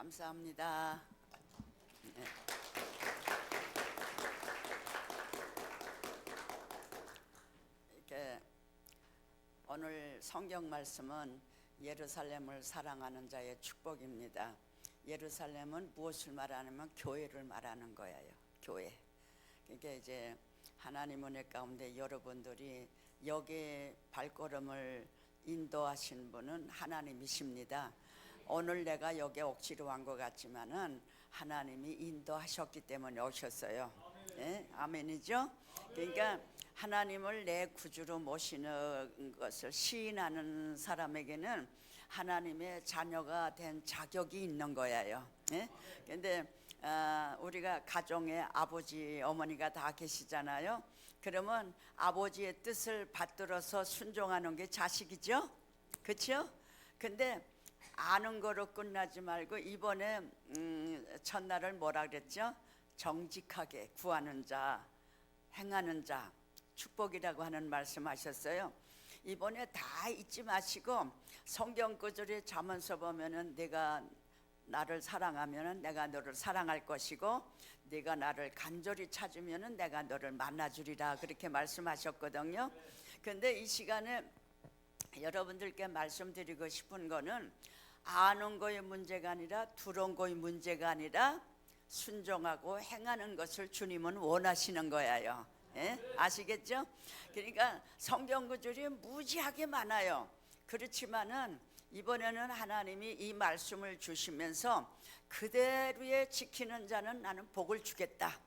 감사합니다. 네. 이렇게 오늘 성경 말씀은 예루살렘을 사랑하는 자의 축복입니다. 예루살렘은 무엇을 말하냐면 교회를 말하는 거예요. 교회. 그러니까 이제 하나님 은혜 가운데 여러분들이 여기 발걸음을 인도하신 분은 하나님이십니다. 오늘 내가 여기 억지로 온 것 같지만은 하나님이 인도하셨기 때문에 오셨어요. 네? 아멘이죠? 그러니까 하나님을 내 구주로 모시는 것을 시인하는 사람에게는 하나님의 자녀가 된 자격이 있는 거예요. 그런데 우리가 가정에 아버지, 어머니가 다 계시잖아요. 그러면 아버지의 뜻을 받들어서 순종하는 게 자식이죠. 그렇죠? 근데 아는 거로 끝나지 말고 이번에 첫날을 뭐라 그랬죠? 정직하게 구하는 자, 행하는 자, 축복이라고 하는 말씀하셨어요. 이번에 다 잊지 마시고 성경 구절에 잠언서 보면은 내가 나를 사랑하면은 내가 너를 사랑할 것이고 네가 나를 간절히 찾으면은 내가 너를 만나주리라 그렇게 말씀하셨거든요. 근데 이 시간에 여러분들께 말씀드리고 싶은 거는 아는 거의 문제가 아니라 들은 거의 문제가 아니라 순종하고 행하는 것을 주님은 원하시는 거예요. 예? 아시겠죠? 그러니까 성경 구절이 무지하게 많아요. 그렇지만은 이번에는 하나님이 이 말씀을 주시면서 그대로에 지키는 자는 나는 복을 주겠다.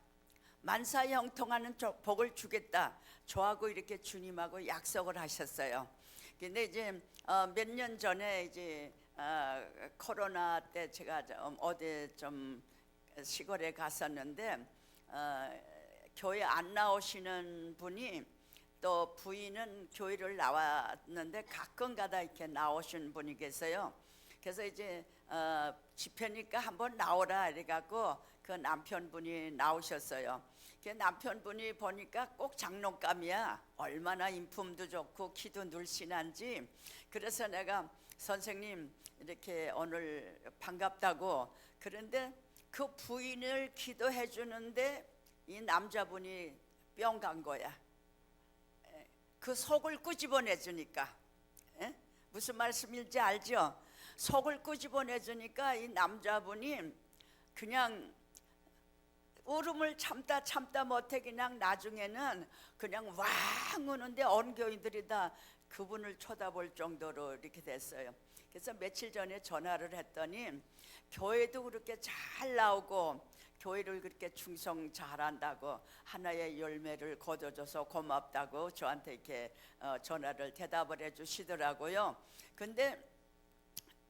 만사에 형통하는 복을 주겠다. 저하고 이렇게 주님하고 약속을 하셨어요. 근데 이제 몇 년 전에 이제 코로나 때 제가 어디 좀 시골에 갔었는데 교회 안 나오시는 분이 또 부인은 교회를 나왔는데 가끔가다 이렇게 나오신 분이 계세요. 그래서 이제 집회니까 한번 나오라 이래갖고 그 남편분이 나오셨어요. 그 남편분이 보니까 꼭 장롱감이야. 얼마나 인품도 좋고 키도 늘씬한지. 그래서 내가 선생님 이렇게 오늘 반갑다고. 그런데 그 부인을 기도해 주는데 이 남자분이 뿅 간 거야. 그 속을 끄집어내 주니까. 무슨 말씀인지 알죠? 속을 끄집어내 주니까 이 남자분이 그냥 울음을 참다 못해 그냥 나중에는 그냥 왕 우는데 온 교인들이 다 그분을 쳐다볼 정도로 이렇게 됐어요. 그래서 며칠 전에 전화를 했더니 교회도 그렇게 잘 나오고 교회를 그렇게 충성 잘한다고 하나의 열매를 거둬줘서 고맙다고 저한테 이렇게 전화를 대답을 해주시더라고요. 근데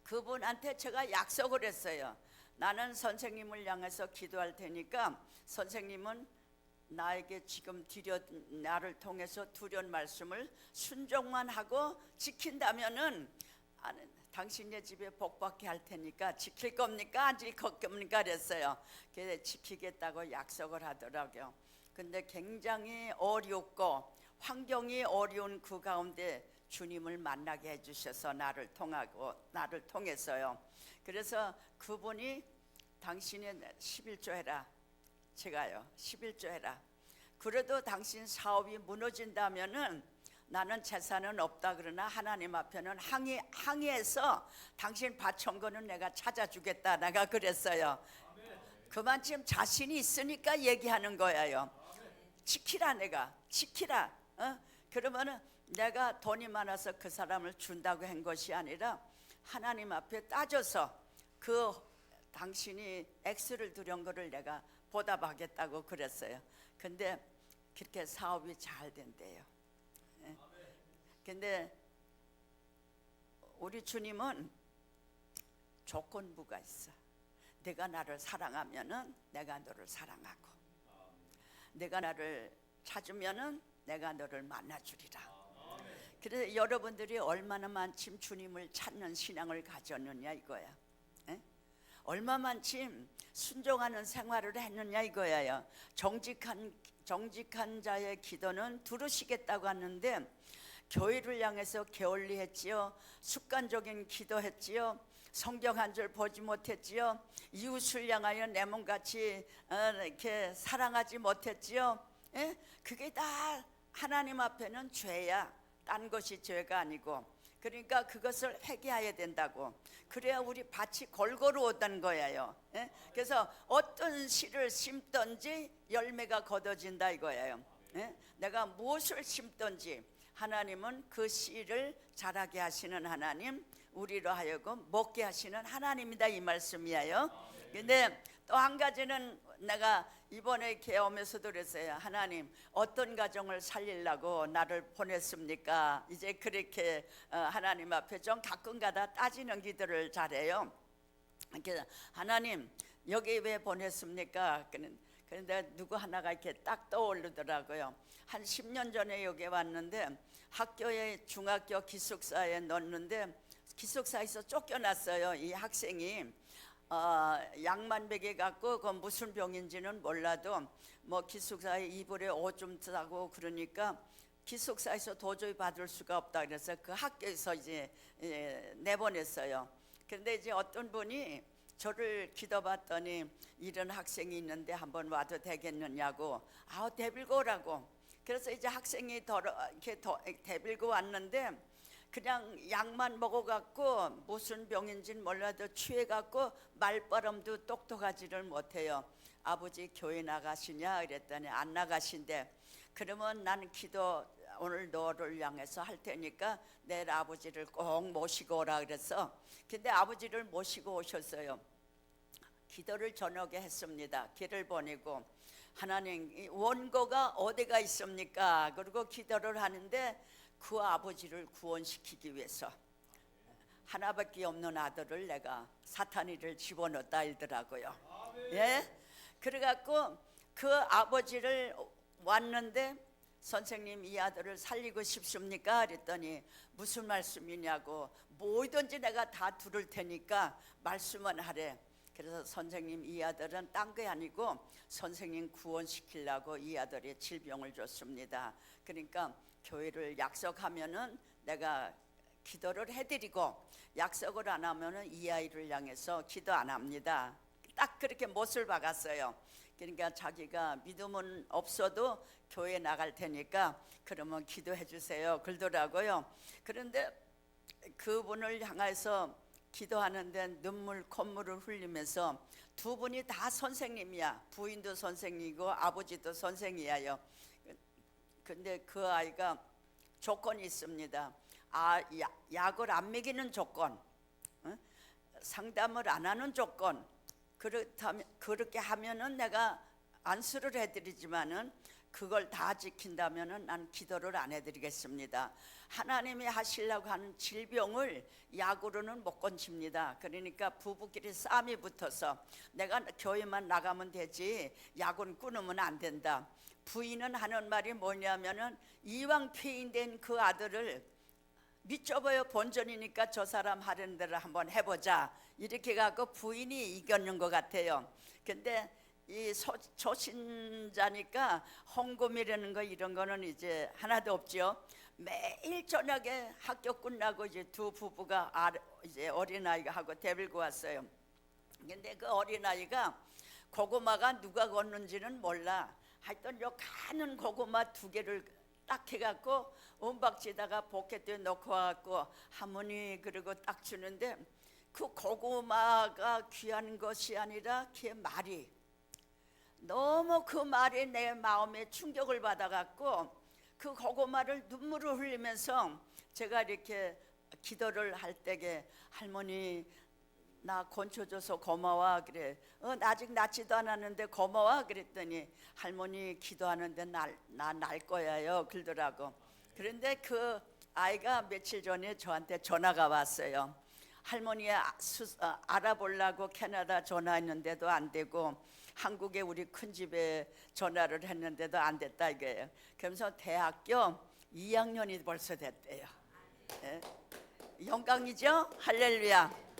그분한테 제가 약속을 했어요. 나는 선생님을 향해서 기도할 테니까 선생님은 나에게 지금 나를 통해서 드린 말씀을 순종만 하고 지킨다면은 당신의 집에 복받게 할 테니까 지킬 겁니까? 안 지킬 겁니까? 그랬어요. 그래서 지키겠다고 약속을 하더라고요. 근데 굉장히 어렵고 환경이 어려운 그 가운데 주님을 만나게 해주셔서 나를 통해서요. 그래서 그분이 당신이 11조 해라. 제가요 11조 해라. 그래도 당신 사업이 무너진다면은 나는 재산은 없다 그러나 하나님 앞에는 항의해서 당신 바친 거는 내가 찾아주겠다. 내가 그랬어요. 그만큼 자신이 있으니까 얘기하는 거예요. 지키라. 내가 지키라. 그러면은 내가 돈이 많아서 그 사람을 준다고 한 것이 아니라 하나님 앞에 따져서 그 당신이 X를 들인 거를 내가 보답하겠다고 그랬어요. 근데 그렇게 사업이 잘 된대요. 근데 우리 주님은 조건부가 있어. 내가 나를 사랑하면은 내가 너를 사랑하고, 내가 나를 찾으면은 내가 너를 만나주리라. 그래서 여러분들이 얼마나 많이 주님을 찾는 신앙을 가졌느냐 이거야. 얼마만큼 순종하는 생활을 했느냐 이거예요. 정직한 자의 기도는 들으시겠다고 하는데 교회를 향해서 게을리 했지요. 습관적인 기도했지요. 성경 한 줄 보지 못했지요. 이웃을 향하여 내 몸같이 이렇게 사랑하지 못했지요. 예? 그게 다 하나님 앞에는 죄야. 딴 것이 죄가 아니고. 그러니까 그것을 회개해야 된다고. 그래야 우리 밭이 골고루 오던 거예요. 예? 그래서 어떤 씨를 심든지 열매가 거둬진다 이거예요. 예? 내가 무엇을 심든지 하나님은 그 씨를 자라게 하시는 하나님, 우리로 하여금 먹게 하시는 하나님이다 이 말씀이에요. 근데 또 한 가지는 내가 이번에 이렇게 오면서도 그랬어요. 하나님 어떤 가정을 살리려고 나를 보냈습니까? 이제 그렇게 하나님 앞에 좀 가끔가다 따지는 기도를 잘해요. 그래서 하나님 여기 왜 보냈습니까? 그런데 누구 하나가 이렇게 딱 떠오르더라고요. 한 10년 전에 여기 왔는데 학교에 중학교 기숙사에 넣었는데 기숙사에서 쫓겨났어요. 이 학생이 약만 먹여 갖고 그 무슨 병인지는 몰라도 뭐 기숙사에 이불에 오줌 싸고 그러니까 기숙사에서 도저히 받을 수가 없다 그래서 그 학교에서 이제 내보냈어요. 그런데 이제 어떤 분이 저를 기도받더니 이런 학생이 있는데 한번 와도 되겠느냐고 데빌고 오라고. 그래서 이제 학생이 이렇게 데빌고 왔는데 그냥 약만 먹어갖고 무슨 병인지는 몰라도 취해갖고 말바람도 똑똑하지를 못해요. 아버지 교회 나가시냐 그랬더니 안 나가신대. 그러면 나는 기도 오늘 너를 향해서 할 테니까 내일 아버지를 꼭 모시고 오라 그래서 근데 아버지를 모시고 오셨어요. 기도를 저녁에 했습니다. 길을 보내고 하나님 원고가 어디가 있습니까? 그리고 기도를 하는데 그 아버지를 구원시키기 위해서 하나밖에 없는 아들을 내가 사탄이를 집어넣었다 이러더라고요. 예? 그래갖고 그 아버지를 왔는데 선생님 이 아들을 살리고 싶습니까? 그랬더니 무슨 말씀이냐고 뭐든지 내가 다 들을 테니까 말씀은 하래. 그래서 선생님 이 아들은 딴 게 아니고 선생님 구원시키려고 이 아들의 질병을 줬습니다. 그러니까 교회를 약속하면은 내가 기도를 해드리고 약속을 안 하면은 이 아이를 향해서 기도 안 합니다. 딱 그렇게 못을 박았어요. 그러니까 자기가 믿음은 없어도 교회 나갈 테니까 그러면 기도해 주세요 그러더라고요. 그런데 그분을 향해서 기도하는데 눈물 콧물을 흘리면서 두 분이 다 선생님이야. 부인도 선생이고 아버지도 선생이에요. 근데 그 아이가 조건이 있습니다. 약을 안 먹이는 조건, 상담을 안 하는 조건. 그렇게 하면은 내가 안수를 해드리지만은 그걸 다 지킨다면은 난 기도를 안 해드리겠습니다. 하나님이 하시려고 하는 질병을 약으로는 못 건칩니다. 그러니까 부부끼리 싸움이 붙어서 내가 교회만 나가면 되지 약은 끊으면 안 된다. 부인은 하는 말이 뭐냐면은 이왕 폐인된 그 아들을 믿져봐요 본전이니까 저 사람 하려는 대로 한번 해보자 이렇게 갖고 부인이 이겼는 것 같아요. 근데 이 초신자니까 헌금이라는 거 이런 거는 이제 하나도 없죠. 매일 저녁에 학교 끝나고 이제 두 부부가 이제 어린아이하고 데리고 왔어요. 근데 그 어린아이가 고구마가 누가 걷는지는 몰라. 하여튼 요 가는 고구마 두 개를 딱 해갖고 은박지에다가 포켓에 넣고 와갖고 할머니 그리고 딱 주는데 그 고구마가 귀한 것이 아니라 걔 말이 너무 그 말에 내 마음에 충격을 받아갖고 그 고구마를 눈물을 흘리면서 제가 이렇게 기도를 할 때에 할머니 나 건쳐줘서 고마워 그래. 아직 낳지도 않았는데 고마워 그랬더니 할머니 기도하는데 나 날 거야요 그러더라고. 그런데 그 아이가 며칠 전에 저한테 전화가 왔어요. 할머니 알아보려고 캐나다 전화했는데도 안 되고 한국에 우리 큰 집에 전화를 했는데도 안 됐다 이거예요. 그러면서 대학교 2학년이 벌써 됐대요. 예? 영광이죠? 할렐루야.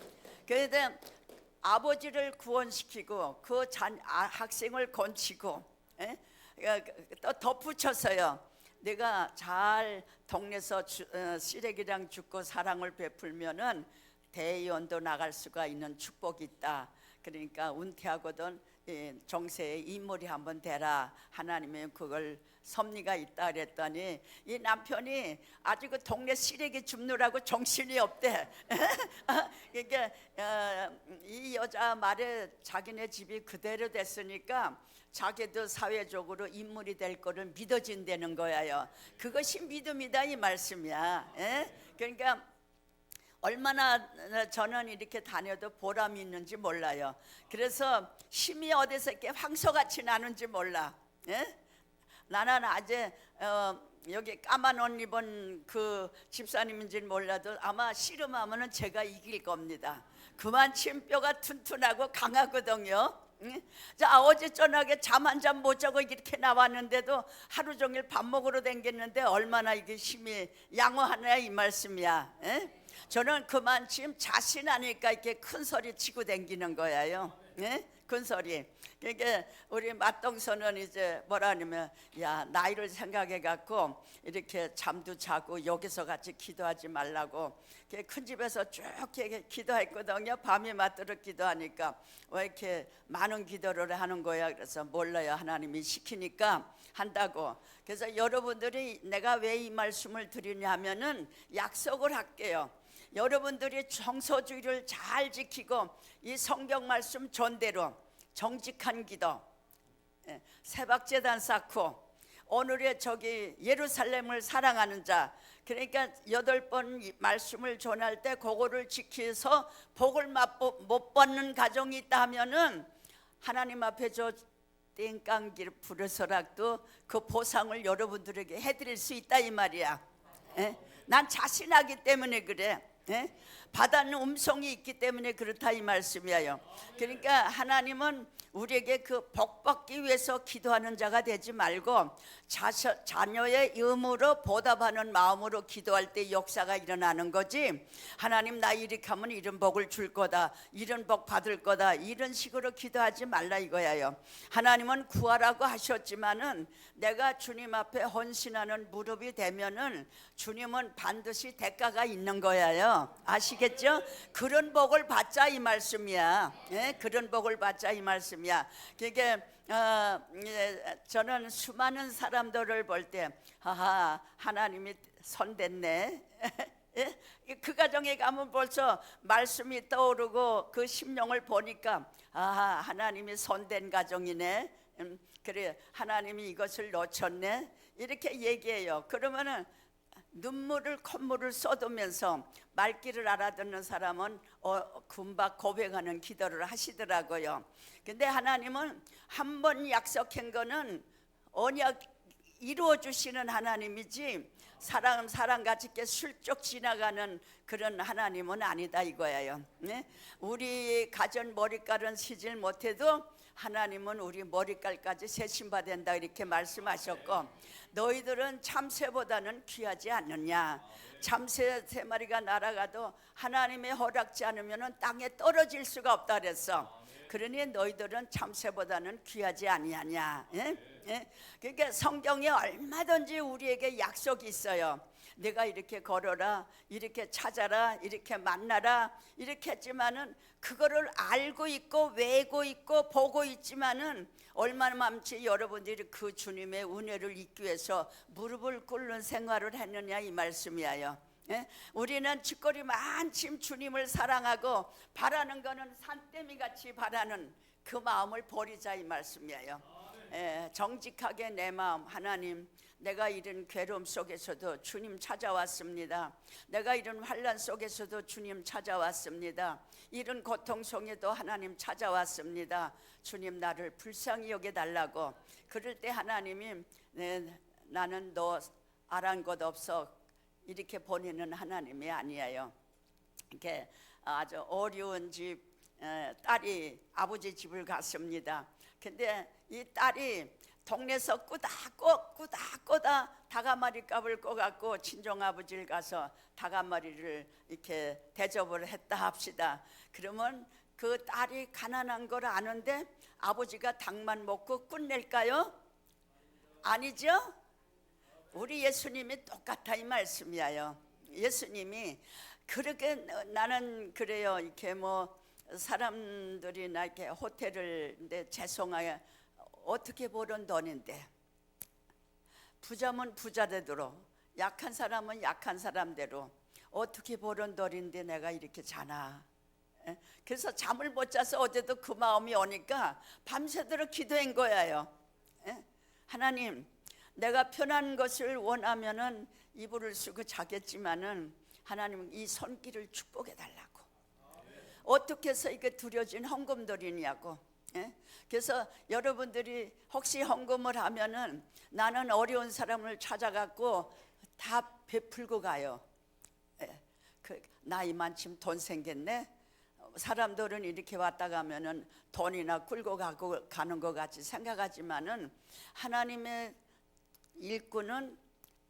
그런데 아버지를 구원시키고 그 학생을 건치고 또 덧붙였어요. 내가 잘 동네에서 쓰레기랑 죽고 사랑을 베풀면은 대의원도 나갈 수가 있는 축복이 있다. 그러니까 은퇴하고든 정세에 인물이 한번 되라. 하나님이 그걸 섭리가 있다 그랬더니 이 남편이 아주 그 동네 시래기 줍느라고 정신이 없대. 그러니까 이 여자 말에 자기네 집이 그대로 됐으니까 자기도 사회적으로 인물이 될 거를 믿어진다는 거예요. 그것이 믿음이다 이 말씀이야. 그러니까 얼마나 저는 이렇게 다녀도 보람이 있는지 몰라요. 그래서 힘이 어디서 이렇게 황소같이 나는지 몰라. 나는 아재 여기 까만 옷 입은 그 집사님인지는 몰라도 아마 씨름하면은 제가 이길 겁니다. 그만큼 뼈가 튼튼하고 강하거든요. 자, 어제 저녁에 잠 한 잠 못 자고 이렇게 나왔는데도 하루 종일 밥 먹으러 댕겼는데 얼마나 이게 힘이 양호하냐 이 말씀이야. 저는 그만큼 자신하니까 이렇게 큰 소리 치고 댕기는 거예요. 큰 소리. 그러니까 우리 맏동서는 이제 뭐라 하냐면, 야, 나이를 생각해 갖고 이렇게 잠도 자고 여기서 같이 기도하지 말라고 큰 집에서 쭉 이렇게 기도했거든요. 밤이 맞도록 기도하니까 왜 이렇게 많은 기도를 하는 거야? 그래서 몰라요. 하나님이 시키니까 한다고. 그래서 여러분들이 내가 왜 이 말씀을 드리냐면은 약속을 할게요. 여러분들이 성소주의를 잘 지키고 이 성경 말씀 전대로 정직한 기도, 세박제단 쌓고 오늘의 저기 예루살렘을 사랑하는 자, 그러니까 8번 말씀을 전할 때 그거를 지켜서 복을 못 받는 가정이 있다 하면은 하나님 앞에 저 땡깡기를 부르서라도 그 보상을 여러분들에게 해드릴 수 있다 이 말이야. 난 자신하기 때문에 그래. 받아는 음성이 있기 때문에 그렇다 이 말씀이에요. 그러니까 하나님은 우리에게 그 복 받기 위해서 기도하는 자가 되지 말고 자녀의 의무로 보답하는 마음으로 기도할 때 역사가 일어나는 거지. 하나님 나 이렇게 하면 이런 복을 줄 거다, 이런 복 받을 거다, 이런 식으로 기도하지 말라 이거예요. 하나님은 구하라고 하셨지만은 내가 주님 앞에 헌신하는 무릎이 되면은 주님은 반드시 대가가 있는 거예요. 아시겠죠? 그런 복을 받자 이 말씀이야. 그런 복을 받자 이 말씀이야. 그러니까 저는 수많은 사람들을 볼 때 하나님이 손댔네. 그 가정에 가면 벌써 말씀이 떠오르고 그 심령을 보니까 하나님이 손댄 가정이네. 그래, 하나님이 이것을 놓쳤네. 이렇게 얘기해요. 그러면은 눈물을 콧물을 쏟으면서 말귀를 알아듣는 사람은 금방 고백하는 기도를 하시더라고요. 근데 하나님은 한 번 약속한 거는 언약 이루어 주시는 하나님이지 사랑같이 이렇게 슬쩍 지나가는 그런 하나님은 아니다 이거예요. 우리 가전 머리깔은 시질 못해도 하나님은 우리 머리깔까지 세심받는다 이렇게 말씀하셨고, 너희들은 참새보다는 귀하지 않느냐. 참새 3마리가 날아가도 하나님의 허락지 않으면 땅에 떨어질 수가 없다 그랬어. 그러니 너희들은 참새보다는 귀하지 아니하냐. 그러니까 성경에 얼마든지 우리에게 약속이 있어요. 내가 이렇게 걸어라, 이렇게 찾아라, 이렇게 만나라 이렇게 했지만은 그거를 알고 있고 외고 있고 보고 있지만은 얼마만치 여러분들이 그 주님의 은혜를 잊기 위해서 무릎을 꿇는 생활을 했느냐 이 말씀이에요. 우리는 짓거리 많침 주님을 사랑하고 바라는 거는 산더미 같이 바라는 그 마음을 버리자 이 말씀이에요. 정직하게 내 마음, 하나님 내가 이런 괴로움 속에서도 주님 찾아왔습니다. 내가 이런 환난 속에서도 주님 찾아왔습니다. 이런 고통 속에도 하나님 찾아왔습니다. 주님 나를 불쌍히 여겨달라고. 그럴 때 하나님이 나는 너 아란 것 없어 이렇게 보내는 하나님이 아니에요. 이렇게 아주 어려운 집 딸이 아버지 집을 갔습니다. 근데 이 딸이 동네에서 꾸다꾸다 닭 한 마리 값을 꺼갖고 친정아버지를 가서 닭 한 마리를 이렇게 대접을 했다 합시다. 그러면 그 딸이 가난한 걸 아는데 아버지가 닭만 먹고 끝낼까요? 아니죠? 우리 예수님이 똑같아 이 말씀이에요. 예수님이 그렇게 나는 그래요. 이렇게 뭐 사람들이 나 이렇게 호텔을 내 죄송하게 어떻게 버는 돈인데 부자면 부자대로 약한 사람은 약한 사람대로 어떻게 버는 돈인데 내가 이렇게 자나. 그래서 잠을 못 자서 어제도 그 마음이 오니까 밤새도록 기도한 거예요. 하나님, 내가 편한 것을 원하면은 이불을 쓰고 자겠지만은 하나님 이 손길을 축복해 달라고. 어떻게 해서 이게 두려진 헌금들이냐고. 그래서 여러분들이 혹시 헌금을 하면은 나는 어려운 사람을 찾아갖고 다 베풀고 가요. 나이 많지면 돈 생겼네. 사람들은 이렇게 왔다 가면은 돈이나 끌고 가는 것 같이 생각하지만은 하나님의 일꾼은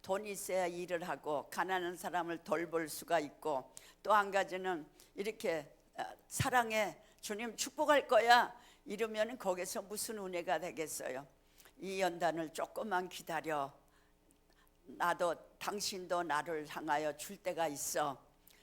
돈이 있어야 일을 하고 가난한 사람을 돌볼 수가 있고, 또 한 가지는 이렇게 사랑해 주님 축복할 거야 이러면 거기서 무슨 은혜가 되겠어요. 이 연단을 조금만 기다려. 나도 당신도 나를 향하여 줄 때가 있어.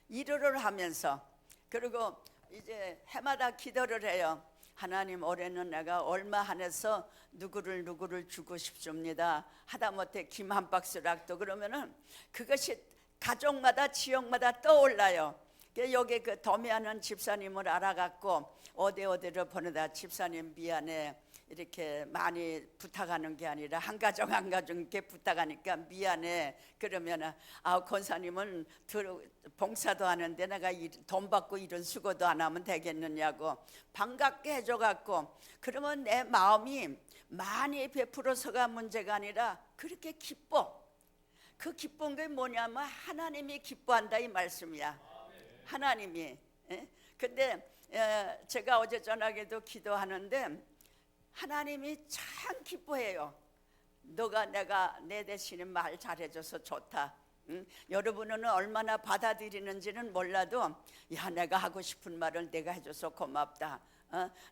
일을 하면서, 그리고 이제 해마다 기도를 해요. 하나님, 올해는 내가 얼마 한해서 누구를 주고 싶습니다. 하다못해 김 한 박스락도. 그러면은 그것이 가족마다 지역마다 떠올라요. 여기 그 도매하는 집사님을 알아갖고 어디로 보내다, 집사님 미안해, 이렇게 많이 부탁하는 게 아니라 한 가정 이렇게 부탁하니까 미안해. 그러면은 권사님은 봉사도 하는데 내가 돈 받고 이런 수고도 안 하면 되겠느냐고 반갑게 해줘갖고, 그러면 내 마음이 많이 베풀어서가 문제가 아니라 그렇게 기뻐. 그 기쁜 게 뭐냐면 하나님이 기뻐한다 이 말씀이야. 하나님이. 근데 제가 어제 저녁에도 기도하는데 하나님이 참 기뻐해요. 내가 내 대신에 말 잘해줘서 좋다. 여러분은 얼마나 받아들이는지는 몰라도, 야, 내가 하고 싶은 말을 내가 해줘서 고맙다.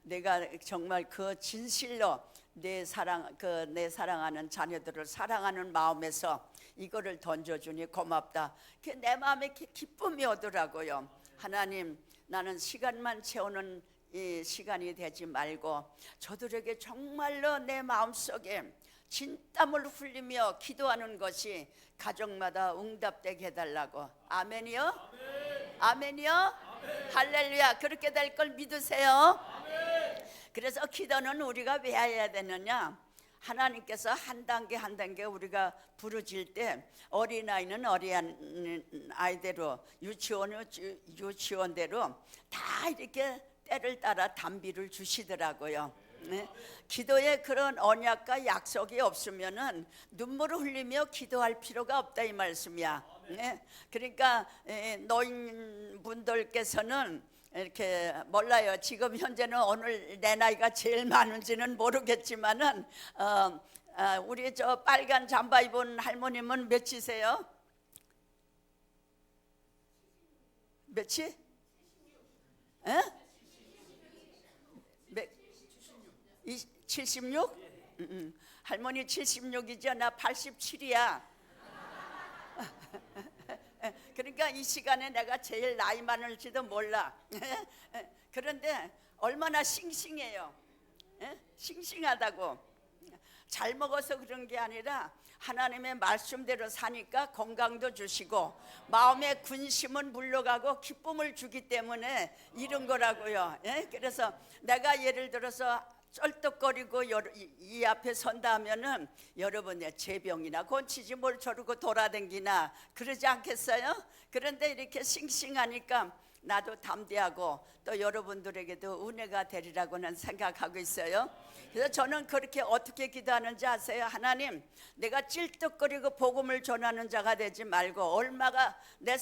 내가 정말 그 진실로 내 사랑하는 자녀들을 사랑하는 마음에서 이거를 던져주니 고맙다. 내 마음에 기쁨이 오더라고요. 하나님, 나는 시간만 채우는 이 시간이 되지 말고 저들에게 정말로 내 마음속에 진땀을 흘리며 기도하는 것이 가정마다 응답되게 해달라고. 아멘이요? 아멘. 아멘이요? 아멘. 할렐루야. 그렇게 될 걸 믿으세요. 아멘. 그래서 기도는 우리가 왜 해야 되느냐? 하나님께서 한 단계 한 단계 우리가 부르질 때 어린아이는 어린아이대로, 유치원대로 다 이렇게 때를 따라 단비를 주시더라고요. 기도에 그런 언약과 약속이 없으면은 눈물을 흘리며 기도할 필요가 없다 이 말씀이야. 그러니까 노인분들께서는 이렇게 몰라요. 지금 현재는 오늘 내 나이가 제일 많은지는 모르겠지만은 우리 저 빨간 잠바 입은 할머님은 몇이세요? 몇이? 76? 할머니 76이죠. 나 87이야. 그러니까 이 시간에 내가 제일 나이 많을지도 몰라. 그런데 얼마나 싱싱해요. 싱싱하다고. 잘 먹어서 그런 게 아니라 하나님의 말씀대로 사니까 건강도 주시고 마음의 근심은 물러가고 기쁨을 주기 때문에 이런 거라고요. 그래서 내가 예를 들어서 쩔뚝거리고 이 앞에 선다 하면은 여러분 내 제병이나 곤치지 뭘 저러고 돌아댕기나 그러지 않겠어요? 그런데 이렇게 싱싱하니까 나도 담대하고 또 여러분들에게도 은혜가 되리라고는 생각하고 있어요. 그래서 저는 그렇게 어떻게 기도하는지 아세요? 하나님, 내가 찔떡거리고 복음을 전하는 자가 되지 말고 얼마가 내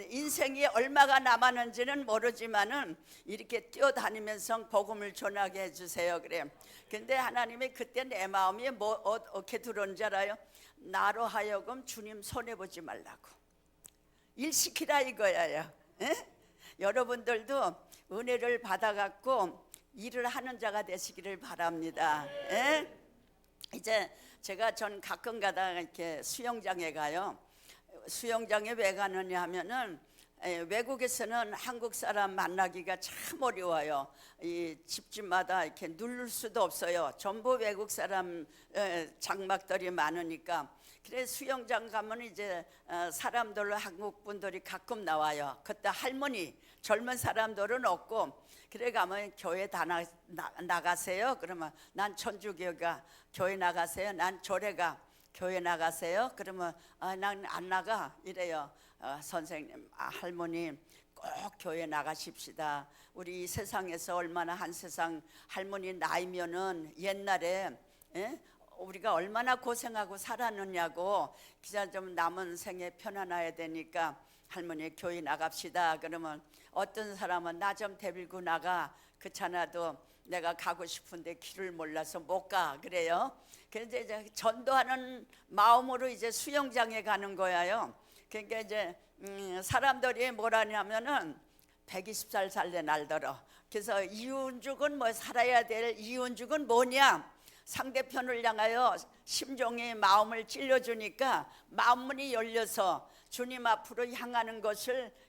인생이 얼마가 남았는지는 모르지만은 이렇게 뛰어다니면서 복음을 전하게 해주세요. 그래. 근데 하나님이 그때 내 마음이 어떻게 들어오는 줄 알아요? 나로 하여금 주님 손해보지 말라고 일 시키라 이거예요. 여러분들도 은혜를 받아갖고 일을 하는 자가 되시기를 바랍니다. 이제 제가 전 가끔 가다가 이렇게 수영장에 가요. 수영장에 왜 가느냐 하면은 외국에서는 한국 사람 만나기가 참 어려워요. 이 집집마다 이렇게 누를 수도 없어요. 전부 외국 사람 장막들이 많으니까. 그래 수영장 가면 이제 사람들 한국 분들이 가끔 나와요. 그때 할머니 젊은 사람들은 없고 그래 가면 교회 다 나가세요. 그러면 난 천주교가 교회 나가세요. 난 조례가 교회 나가세요. 그러면 난 안 나가 이래요. 선생님, 할머니 꼭 교회 나가십시다. 우리 이 세상에서 얼마나 한 세상 할머니 나이면은 옛날에 우리가 얼마나 고생하고 살았느냐고 기자 좀 남은 생에 편안해야 되니까 할머니 교회 나갑시다. 그러면 어떤 사람은 나 좀 데리고 나가 그렇잖아도 내가 가고 싶은데 길을 몰라서 못 가 그래요. 그래서 이제 전도하는 마음으로 이제 수영장에 가는 거예요. 그러니까 이제 사람들이 뭐라냐면은 120살 살래 날더러. 그래서 이윤죽은 뭐 살아야 될 이윤죽은 뭐냐? 상대편을 향하여 심정의 마음을 찔러주니까 마음문이 열려서 주님 앞으로 향하는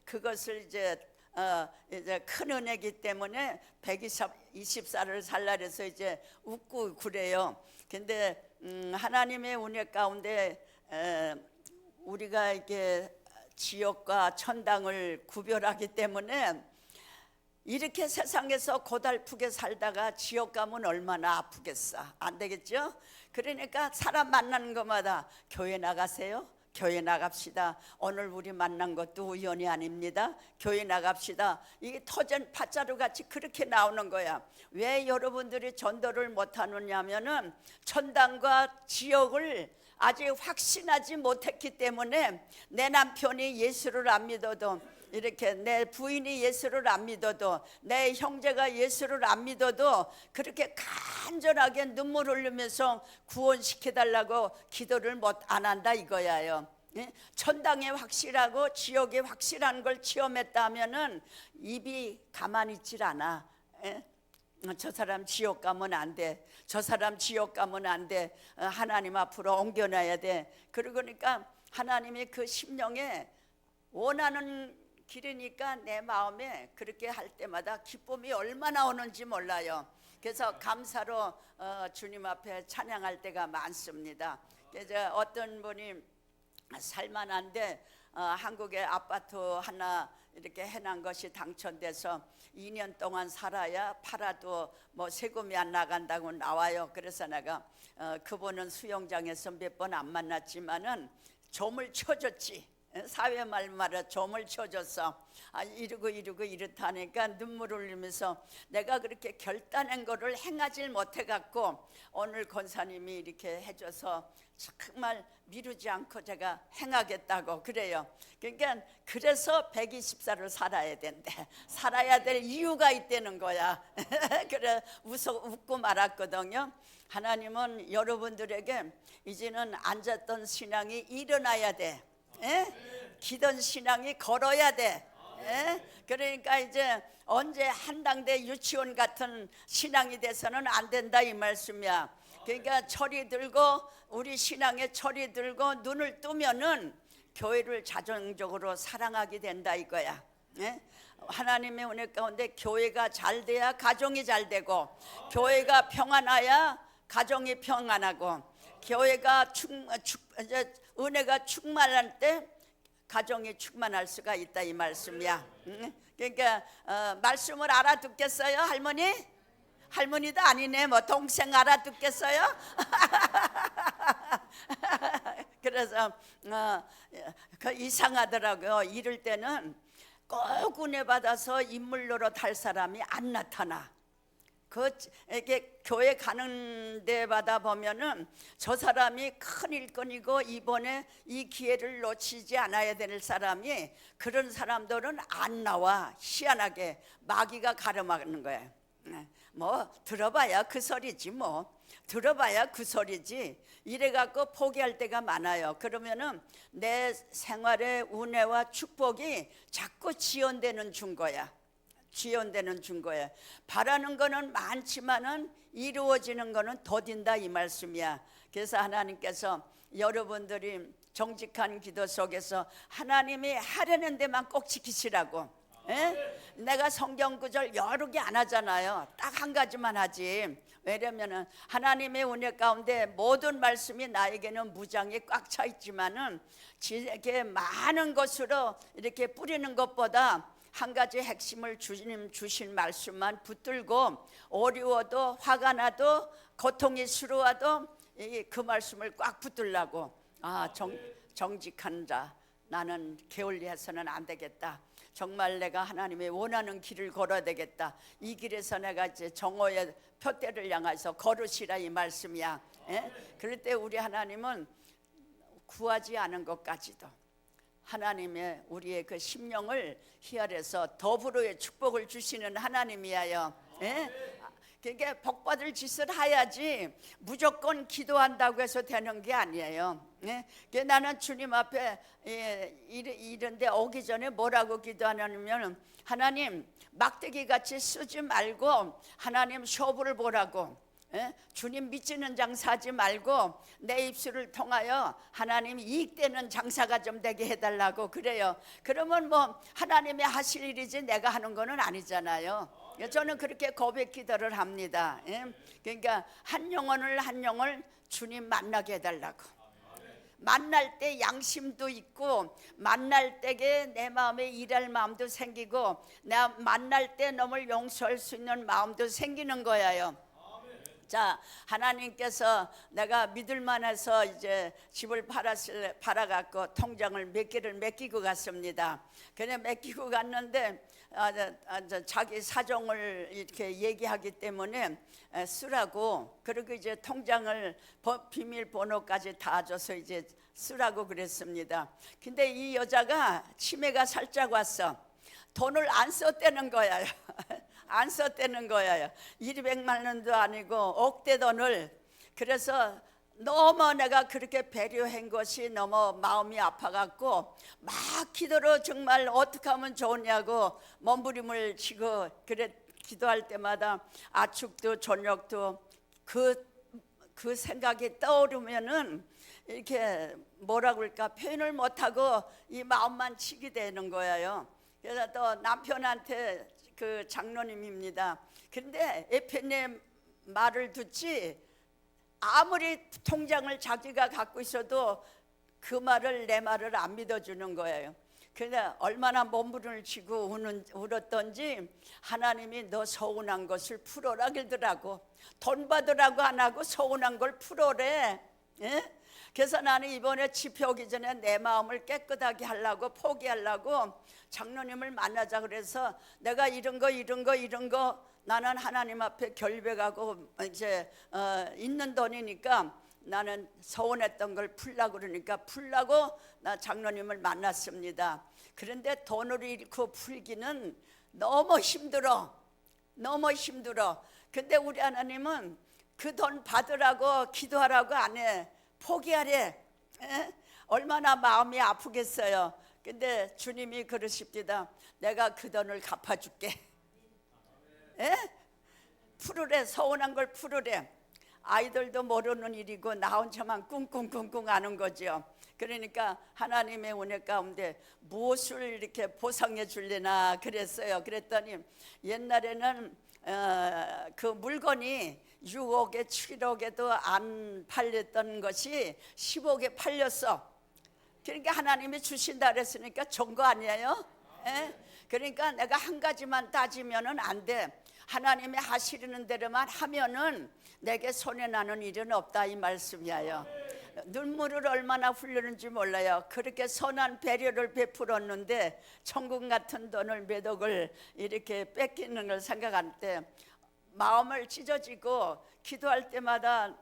그것을 이제 큰 은혜이기 때문에 120살을 살라 그래서 이제 웃고 그래요. 근데 하나님의 은혜 가운데 우리가 이렇게 지옥과 천당을 구별하기 때문에 이렇게 세상에서 고달프게 살다가 지옥 가면 얼마나 아프겠어. 안 되겠죠? 그러니까 사람 만나는 것마다 교회 나가세요. 교회 나갑시다. 오늘 우리 만난 것도 우연이 아닙니다. 교회 나갑시다. 이게 터전 팥자루 같이 그렇게 나오는 거야. 왜 여러분들이 전도를 못하느냐면은 천당과 지옥을 아직 확신하지 못했기 때문에 내 남편이 예수를 안 믿어도 이렇게 내 부인이 예수를 안 믿어도 내 형제가 예수를 안 믿어도 그렇게 간절하게 눈물 흘리면서 구원시켜달라고 기도를 안 한다 이거야요. 천당에 확실하고 지옥에 확실한 걸 체험했다면은 입이 가만히 있질 않아. 저 사람 지옥 가면 안 돼. 저 사람 지옥 가면 안 돼. 하나님 앞으로 옮겨놔야 돼. 그러니까 하나님이 그 심령에 원하는 길이니까 내 마음에 그렇게 할 때마다 기쁨이 얼마나 오는지 몰라요. 그래서 감사로 주님 앞에 찬양할 때가 많습니다. 그래서 어떤 분이 살만한데 한국에 아파트 하나 이렇게 해놓은 것이 당첨돼서 2년 동안 살아야 팔아도 뭐 세금이 안 나간다고 나와요. 그래서 내가 그분은 수영장에서 몇 번 안 만났지만은 좀을 쳐줬지. 사회말 말에 좀을 쳐줬어. 이러고 이렇다니까 눈물 흘리면서 내가 그렇게 결단한 거를 행하질 못해갖고 오늘 권사님이 이렇게 해줘서 정말 미루지 않고 제가 행하겠다고 그래요. 그러니까 그래서 120살을 살아야 된대. 살아야 될 이유가 있다는 거야. 그래 웃고 말았거든요. 하나님은 여러분들에게 이제는 앉았던 신앙이 일어나야 돼. 기던 신앙이 걸어야 돼. 그러니까 이제 언제 한당대 유치원 같은 신앙이 돼서는 안 된다 이 말씀이야. 그러니까 철이 들고 우리 신앙에 철이 들고 눈을 뜨면은 교회를 자정적으로 사랑하게 된다 이거야. 하나님의 은혜 가운데 교회가 잘 돼야 가정이 잘 되고 교회가 평안해야 가정이 평안하고 교회가 은혜가 충만할 때 가정이 충만할 수가 있다 이 말씀이야. 그러니까 말씀을 알아듣겠어요 할머니? 할머니도 아니네 뭐 동생 알아듣겠어요? 그래서 그 이상하더라고요. 이럴 때는 꼭 은혜 받아서 인물 노릇 할 사람이 안 나타나. 이렇게 교회 가는 데마다 보면은 저 사람이 큰 일꾼이고 이번에 이 기회를 놓치지 않아야 될 사람이 그런 사람들은 안 나와. 희한하게 마귀가 가로막는 거야. 뭐 들어봐야 그 소리지 뭐. 들어봐야 그 소리지. 이래갖고 포기할 때가 많아요. 그러면은 내 생활의 은혜와 축복이 자꾸 지연되는 준 거야. 지연되는 준 거야. 바라는 거는 많지만은 이루어지는 거는 더딘다 이 말씀이야. 그래서 하나님께서 여러분들이 정직한 기도 속에서 하나님이 하려는 데만 꼭 지키시라고. 예? 내가 성경 구절 여러 개 안 하잖아요. 딱 한 가지만 하지. 왜냐면은 하나님의 은혜 가운데 모든 말씀이 나에게는 무장이 꽉 차 있지만은 이렇게 많은 것으로 이렇게 뿌리는 것보다 한 가지 핵심을 주님 주신 말씀만 붙들고 어려워도 화가 나도 고통이 스러워도 그 말씀을 꽉 붙들라고. 정직한 자, 나는 게을리해서는 안 되겠다. 정말 내가 하나님의 원하는 길을 걸어야 되겠다. 이 길에서 내가 이제 정오의 표대를 향해서 걸으시라 이 말씀이야. 예? 그럴 때 우리 하나님은 구하지 않은 것까지도 하나님의 우리의 그 심령을 희열해서 더불어의 축복을 주시는 하나님이에요. 예? 그게 복받을 짓을 해야지 무조건 기도한다고 해서 되는 게 아니에요. 예? 나는 주님 앞에 이런데 오기 전에 뭐라고 기도하냐면 하나님 막대기 같이 쓰지 말고 하나님 쇼부를 보라고. 예? 주님 미치는 장사하지 말고 내 입술을 통하여 하나님 이익되는 장사가 좀 되게 해달라고 그래요. 그러면 뭐 하나님이 하실 일이지 내가 하는 거는 아니잖아요. 저는 그렇게 고백 기도를 합니다. 예? 그러니까 한 영혼을 주님 만나게 해달라고. 만날 때 양심도 있고 만날 때에 내 마음에 일할 마음도 생기고 나 만날 때 너를 용서할 수 있는 마음도 생기는 거예요. 자, 하나님께서 내가 믿을만해서 이제 집을 팔아갖고 통장을 몇 개를 맡기고 갔습니다. 그냥 맡기고 갔는데 자기 사정을 이렇게 얘기하기 때문에 쓰라고, 그리고 이제 통장을 비밀번호까지 다 줘서 이제 쓰라고 그랬습니다. 근데 이 여자가 치매가 살짝 왔어. 돈을 안 썼다는 거예요. 안 썼다는 거예요. 200만 원도 아니고 억대 돈을. 그래서 너무 내가 그렇게 배려한 것이 너무 마음이 아파갖고 막 기도로 정말 어떻게 하면 좋으냐고 몸부림을 치고 그래 기도할 때마다 아축도 저녁도 그 생각이 떠오르면은 이렇게 뭐라고 할까 표현을 못하고 이 마음만 치게 되는 거예요. 그래서 또 남편한테 그 장로님입니다. 그런데 에페님 말을 듣지 아무리 통장을 자기가 갖고 있어도 그 말을 내 말을 안 믿어주는 거예요. 그런데 얼마나 몸부림을 치고 울었던지 하나님이 너 서운한 것을 풀어라 그러더라고. 돈 받으라고 안 하고 서운한 걸 풀어래. 예? 그래서 나는 이번에 집회 오기 전에 내 마음을 깨끗하게 하려고 포기하려고 장로님을 만나자 그래서 내가 이런 거 나는 하나님 앞에 결백하고 이제 있는 돈이니까 나는 서운했던 걸 풀라고 그러니까 풀라고 나 장로님을 만났습니다. 그런데 돈을 잃고 풀기는 너무 힘들어. 근데 우리 하나님은 그 돈 받으라고 기도하라고 안 해. 포기하래. 에? 얼마나 마음이 아프겠어요. 근데 주님이 그러십니다. 내가 그 돈을 갚아줄게. 에? 풀으래. 서운한 걸 풀으래. 아이들도 모르는 일이고 나 혼자만 꿍꿍꿍꿍 하는 거죠. 그러니까 하나님의 은혜 가운데 무엇을 이렇게 보상해 줄래나 그랬어요. 그랬더니 옛날에는 그 물건이 6억에 7억에도 안 팔렸던 것이 10억에 팔렸어. 그러니까 하나님이 주신다 그랬으니까 좋은 거 아니에요? 예? 그러니까 내가 한 가지만 따지면은 안 돼. 하나님이 하시려는 대로만 하면은 내게 손해나는 일은 없다 이 말씀이에요. 눈물을 얼마나 흘리는지 몰라요. 그렇게 선한 배려를 베풀었는데 천국 같은 돈을 몇 억을 이렇게 뺏기는 걸 생각할 때 마음을 찢어지고 기도할 때마다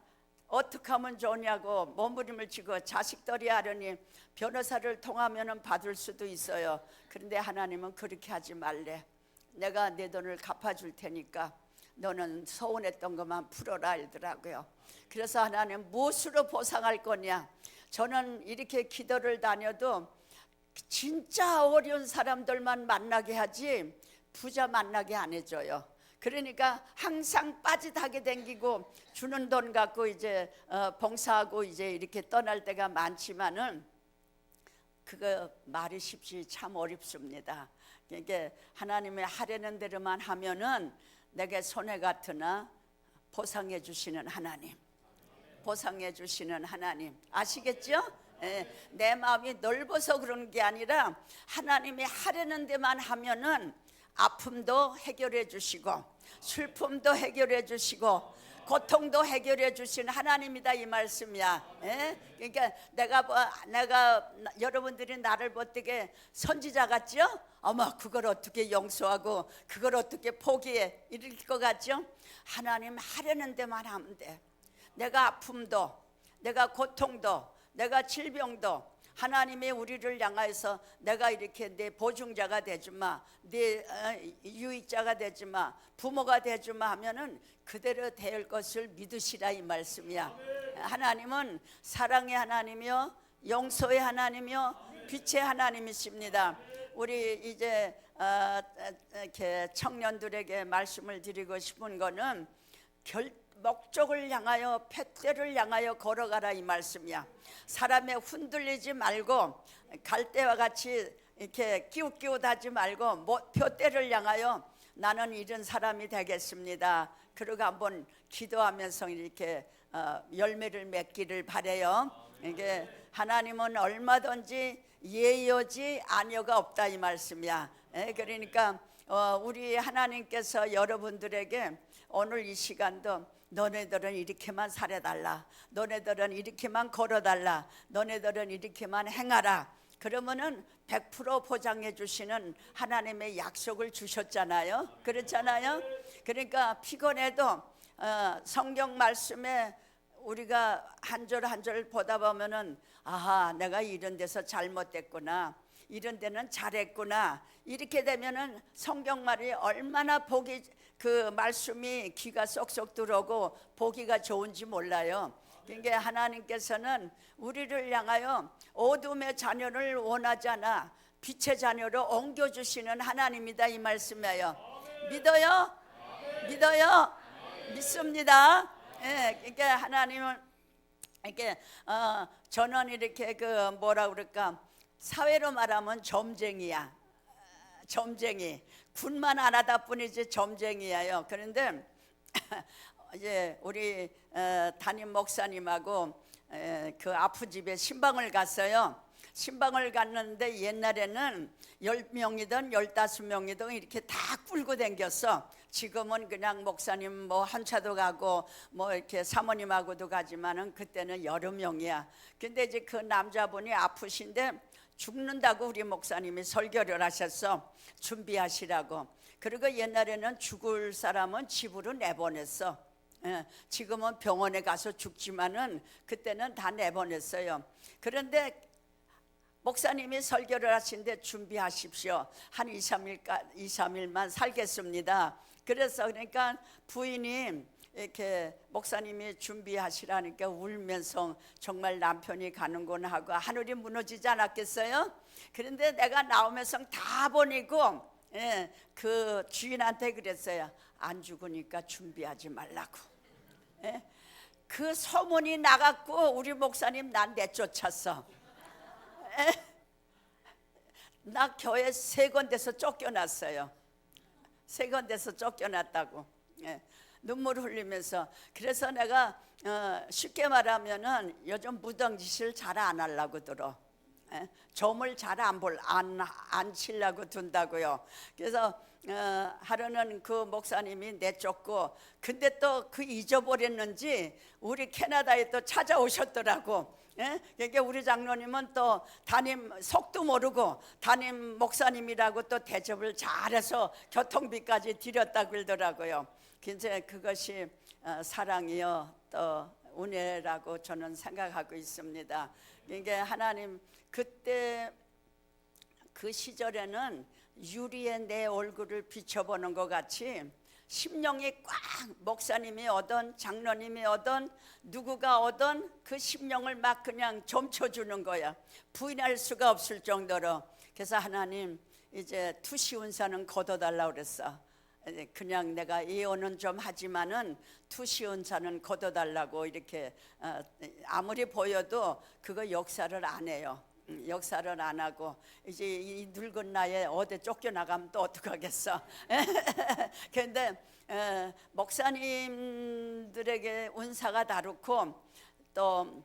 어떻게 하면 좋냐고 몸부림을 치고 자식들이 하려니 변호사를 통하면 받을 수도 있어요. 그런데 하나님은 그렇게 하지 말래. 내가 내 돈을 갚아줄 테니까 너는 서운했던 것만 풀어라 이러더라고요. 그래서 하나님 무엇으로 보상할 거냐. 저는 이렇게 기도를 다녀도 진짜 어려운 사람들만 만나게 하지 부자 만나게 안 해줘요. 그러니까 항상 빠짓하게 댕기고 주는 돈 갖고 이제 봉사하고 이제 이렇게 떠날 때가 많지만은 그거 말이 쉽지 참 어렵습니다. 그러니까 하나님의 하려는 대로만 하면은 내게 손해 같으나 보상해 주시는 하나님, 보상해 주시는 하나님 아시겠죠? 예, 내 마음이 넓어서 그런 게 아니라 하나님이 하려는 데만 하면은 아픔도 해결해 주시고 슬픔도 해결해 주시고 고통도 해결해 주신 하나님이다 이 말씀이야. 예? 그러니까 내가 여러분들이 나를 어떻게 선지자 같죠? 어머 그걸 어떻게 용서하고 그걸 어떻게 포기해 이럴 것 같죠? 하나님 하려는 데만 하면 돼. 내가 아픔도 내가 고통도 내가 질병도 하나님이 우리를 향하여서 내가 이렇게 내 보증자가 되주마, 내 유익자가 되주마, 부모가 되주마 하면은 그대로 될 것을 믿으시라 이 말씀이야. 하나님은 사랑의 하나님이요 용서의 하나님이요 빛의 하나님이십니다. 우리 이제 이렇게 청년들에게 말씀을 드리고 싶은 거는 목적을 향하여 푯대를 향하여 걸어가라 이 말씀이야. 사람에 흔들리지 말고 갈대와 같이 이렇게 끼웃끼웃하지 말고 푯대를 향하여 나는 이런 사람이 되겠습니다. 그리고 한번 기도하면서 이렇게 열매를 맺기를 바래요. 이게 하나님은 얼마든지 예여지 아녀가 없다 이 말씀이야. 그러니까 우리 하나님께서 여러분들에게 오늘 이 시간도 너네들은 이렇게만 살아달라, 너네들은 이렇게만 걸어달라, 너네들은 이렇게만 행하라. 그러면은 100% 보장해 주시는 하나님의 약속을 주셨잖아요. 그렇잖아요. 그러니까 피곤해도 성경 말씀에 우리가 한 절 한 절 보다 보면은 아하 내가 이런 데서 잘못됐구나, 이런 데는 잘했구나. 이렇게 되면은 성경 말이 얼마나 보기 그 말씀이 귀가 쏙쏙 들어오고 보기가 좋은지 몰라요. 그러니까 하나님께서는 우리를 향하여 어둠의 자녀를 원하지 않아 빛의 자녀로 옮겨주시는 하나님이다 이 말씀이에요. 믿어요? 믿어요? 믿습니다. 예, 그러니까 하나님은 이렇게 저는 이렇게 그 뭐라 그럴까 사회로 말하면 점쟁이야. 점쟁이. 군만 안 하다 뿐이지 점쟁이야요. 그런데 이제 우리 담임 목사님하고 그 아픈 집에 신방을 갔어요. 신방을 갔는데 옛날에는 10명이든 15명이든 이렇게 다 끌고 다녔어. 지금은 그냥 목사님 뭐 한 차도 가고 뭐 이렇게 사모님하고도 가지만은 그때는 여러 명이야. 근데 이제 그 남자분이 아프신데 죽는다고 우리 목사님이 설교를 하셨어. 준비하시라고. 그리고 옛날에는 죽을 사람은 집으로 내보냈어. 지금은 병원에 가서 죽지만은 그때는 다 내보냈어요. 그런데 목사님이 설교를 하신데 준비하십시오. 한 2, 3일만 살겠습니다. 그래서 그러니까 부인이 이렇게 목사님이 준비하시라니까 울면서 정말 남편이 가는구나 하고 하늘이 무너지지 않았겠어요? 그런데 내가 나오면서 다 보내고 그 주인한테 그랬어요. 안 죽으니까 준비하지 말라고. 그 소문이 나갔고 우리 목사님 난 내쫓았어. 나 교회 3군데서 쫓겨났어요. 3군데서 쫓겨났다고. 눈물 흘리면서. 그래서 내가 쉽게 말하면은 요즘 무당짓을 잘 안 하려고 들어. 점을 잘 안 치려고 둔다고요. 그래서 하루는 그 목사님이 내쫓고 근데 또 그 잊어버렸는지 우리 캐나다에 또 찾아오셨더라고. 그러니까 우리 장로님은 또 담임 속도 모르고 담임 목사님이라고 또 대접을 잘해서 교통비까지 드렸다 그러더라고요. 이제 그것이 사랑이요 또 은혜라고 저는 생각하고 있습니다. 그러니까 하나님 그때 그 시절에는 유리에 내 얼굴을 비춰보는 것 같이 심령이 꽉 목사님이 오던 장로님이 오던 누구가 오던 그 심령을 막 그냥 점쳐주는 거야. 부인할 수가 없을 정도로. 그래서 하나님 이제 투시운사는 걷어달라고 그랬어. 그냥 내가 예언은 좀 하지만은 투시운사는 걷어달라고 이렇게 아무리 보여도 그거 역사를 안 해요. 역사를 안 하고 이제 이 늙은 나이에 어디 쫓겨나가면 또 어떡하겠어. 그런데 목사님들에게 운사가 다르고 또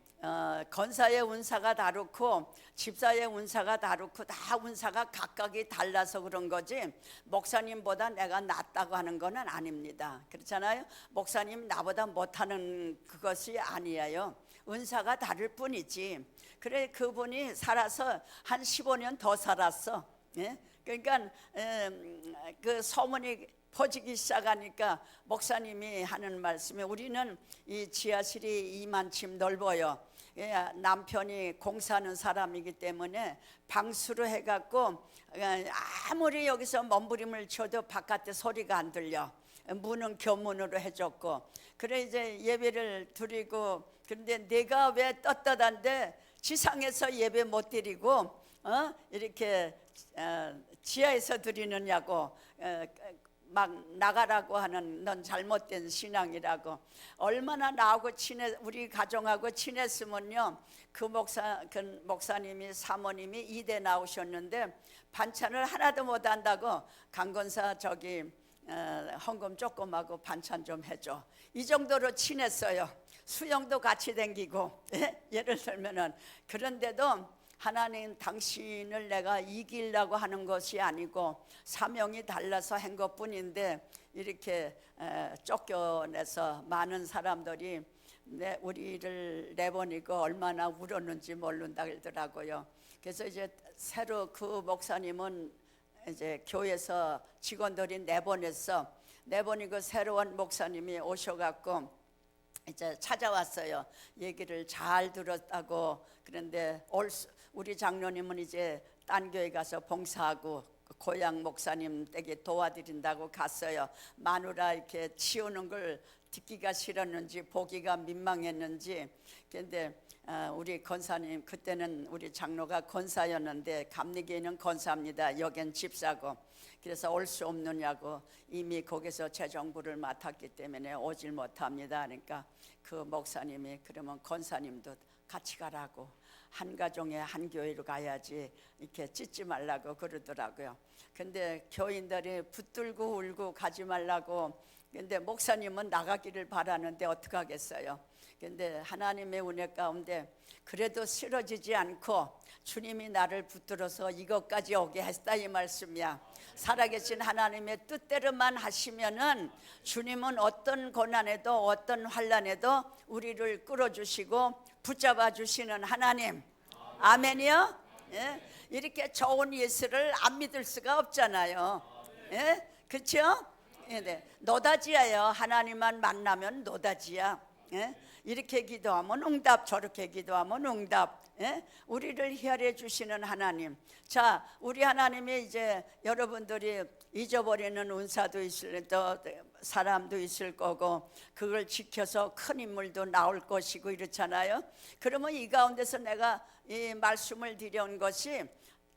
건사의 운사가 다르고 집사의 운사가 다르고 다 운사가 각각이 달라서 그런 거지 목사님보다 내가 낫다고 하는 거는 아닙니다. 그렇잖아요. 목사님 나보다 못하는 그것이 아니에요. 은사가 다를 뿐이지. 그래 그분이 살아서 한 15년 더 살았어. 예? 그러니까 그 소문이 퍼지기 시작하니까 목사님이 하는 말씀이 우리는 이 지하실이 이만큼 넓어요. 예, 남편이 공사하는 사람이기 때문에 방수로 해갖고 아무리 여기서 몸부림을 쳐도 바깥에 소리가 안 들려. 문은 견문으로 해줬고 그래 이제 예배를 드리고 그런데 내가 왜 떳떳한데 지상에서 예배 못 드리고 이렇게 지하에서 드리느냐고 막 나가라고 하는 넌 잘못된 신앙이라고. 얼마나 나하고 우리 가정하고 친했으면요 그 목사님이 사모님이 이대 나오셨는데 반찬을 하나도 못 한다고 강건사 헌금 조금 하고 반찬 좀 해줘. 이 정도로 친했어요. 수영도 같이 댕기고 예를 들면은. 그런데도 하나님 당신을 내가 이기려고 하는 것이 아니고 사명이 달라서 한 것뿐인데 이렇게 쫓겨내서 많은 사람들이 우리를 내보내고 얼마나 울었는지 모른다 그러더라고요. 그래서 이제 새로 그 목사님은 이제 교회에서 직원들이 내보내고 새로운 목사님이 오셔갖고 이제 찾아왔어요. 얘기를 잘 들었다고. 그런데 우리 장로님은 이제 딴 교회 가서 봉사하고 고향 목사님 댁에 도와드린다고 갔어요. 마누라 이렇게 치우는 걸 듣기가 싫었는지 보기가 민망했는지. 그런데 우리 권사님 그때는 우리 장로가 권사였는데 감리교회는 권사입니다. 여긴 집사고. 그래서 올 수 없느냐고. 이미 거기서 재정부를 맡았기 때문에 오질 못합니다. 그러니까 그 목사님이 그러면 권사님도 같이 가라고. 한 가정에 한 교회로 가야지 이렇게 찢지 말라고 그러더라고요. 근데 교인들이 붙들고 울고 가지 말라고. 근데 목사님은 나가기를 바라는데 어떡하겠어요. 근데 하나님의 은혜 가운데 그래도 쓰러지지 않고 주님이 나를 붙들어서 이것까지 오게 했다 이 말씀이야. 살아계신 하나님의 뜻대로만 하시면은 주님은 어떤 고난에도 어떤 환난에도 우리를 끌어주시고 붙잡아 주시는 하나님. 아멘이요? 예? 이렇게 좋은 예수를 안 믿을 수가 없잖아요. 예? 그렇죠? 네. 노다지예요. 하나님만 만나면 노다지야. 예? 이렇게 기도하면 응답, 저렇게 기도하면 응답. 예? 우리를 헤아려 주시는 하나님. 자, 우리 하나님이 이제 여러분들이 잊어버리는 은사도 있을 사람도 있을 거고 그걸 지켜서 큰 인물도 나올 것이고 이렇잖아요. 그러면 이 가운데서 내가 이 말씀을 드려온 것이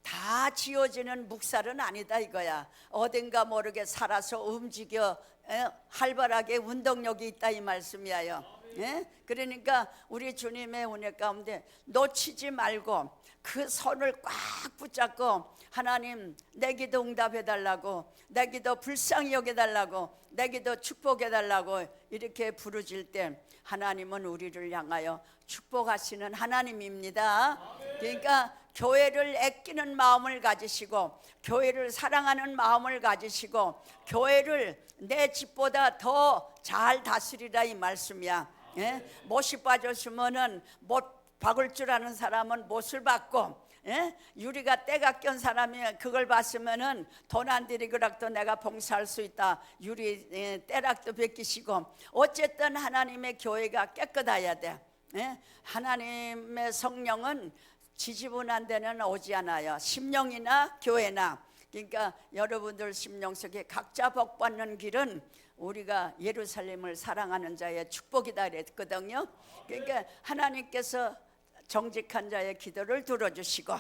다 지어지는 묵살은 아니다 이거야. 어딘가 모르게 살아서 움직여 활발하게 운동력이 있다 이 말씀이에요. 예? 그러니까 우리 주님의 은혜 가운데 놓치지 말고 그 손을 꽉 붙잡고 하나님 내 기도 응답해달라고, 내 기도 불쌍히 여겨달라고, 내 기도 축복해달라고 이렇게 부르질 때 하나님은 우리를 향하여 축복하시는 하나님입니다. 그러니까 교회를 아끼는 마음을 가지시고 교회를 사랑하는 마음을 가지시고 교회를 내 집보다 더 잘 다스리라 이 말씀이야. 예? 못이 빠졌으면은 못 박을 줄 아는 사람은 못을 박고, 예? 유리가 때가 껴 사람이 그걸 봤으면은 돈 안 들이고라도 내가 봉사할 수 있다. 유리 때락도 베끼시고. 어쨌든 하나님의 교회가 깨끗해야 돼. 예? 하나님의 성령은 지지분한 데는 오지 않아요. 심령이나 교회나. 그러니까 여러분들 심령 속에 각자 복 받는 길은 우리가 예루살렘을 사랑하는 자의 축복이다 그랬거든요. 그러니까 하나님께서 정직한 자의 기도를 들어주시고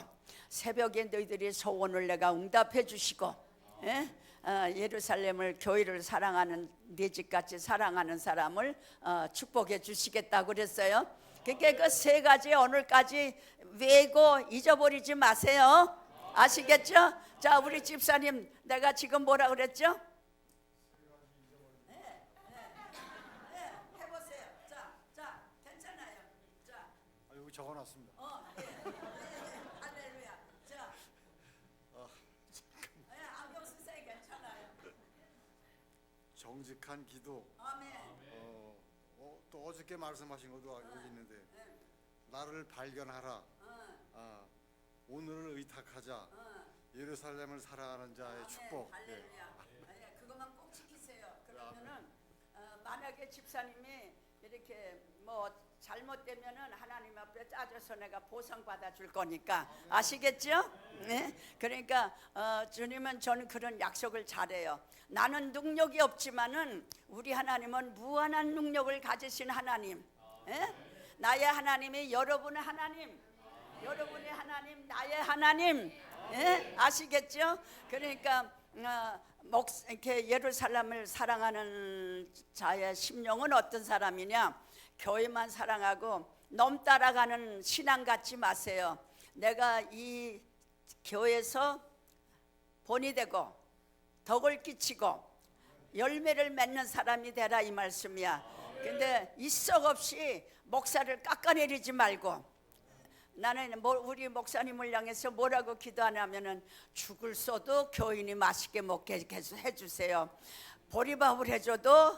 새벽에 너희들이 소원을 내가 응답해 주시고, 예? 예루살렘을 교회를 사랑하는 네 집같이 사랑하는 사람을 축복해 주시겠다고 그랬어요. 그러니까 그 세 가지 오늘까지 외고 잊어버리지 마세요. 아시겠죠? 자, 우리 집사님, 내가 지금 뭐라 그랬죠? 해보세요. 자, 괜찮아요. 자, 여기 적어놨습니다. 할렐루야. 자, 안경 쓰세요. 괜찮아요. 정직한 기도. 아멘. 또 어저께 말씀하신 것도 여기 있는데 나를 발견하라. 오늘을 의탁하자. 예루살렘을 사랑하는 자의 축복. 할렐루야. 그것만 꼭 지키세요. 그러면은 만약에 집사님이 이렇게 뭐 잘못되면은 하나님 앞에 따져서 내가 보상 받아 줄 거니까 아시겠죠? 네? 그러니까 주님은 저는 그런 약속을 잘해요. 나는 능력이 없지만은 우리 하나님은 무한한 능력을 가지신 하나님. 예? 나의 하나님이 여러분의 하나님, 여러분의 하나님, 나의 하나님. 예? 아시겠죠? 그러니까 이렇게 예루살렘을 사랑하는 자의 심령은 어떤 사람이냐? 교회만 사랑하고 넘 따라가는 신앙 갖지 마세요. 내가 이 교회에서 본이 되고 덕을 끼치고 열매를 맺는 사람이 되라 이 말씀이야. 근데 이석 없이 목사를 깎아내리지 말고, 나는 우리 목사님을 향해서 뭐라고 기도하냐면은 죽을 써도 교인이 맛있게 먹게 해주세요. 보리밥을 해줘도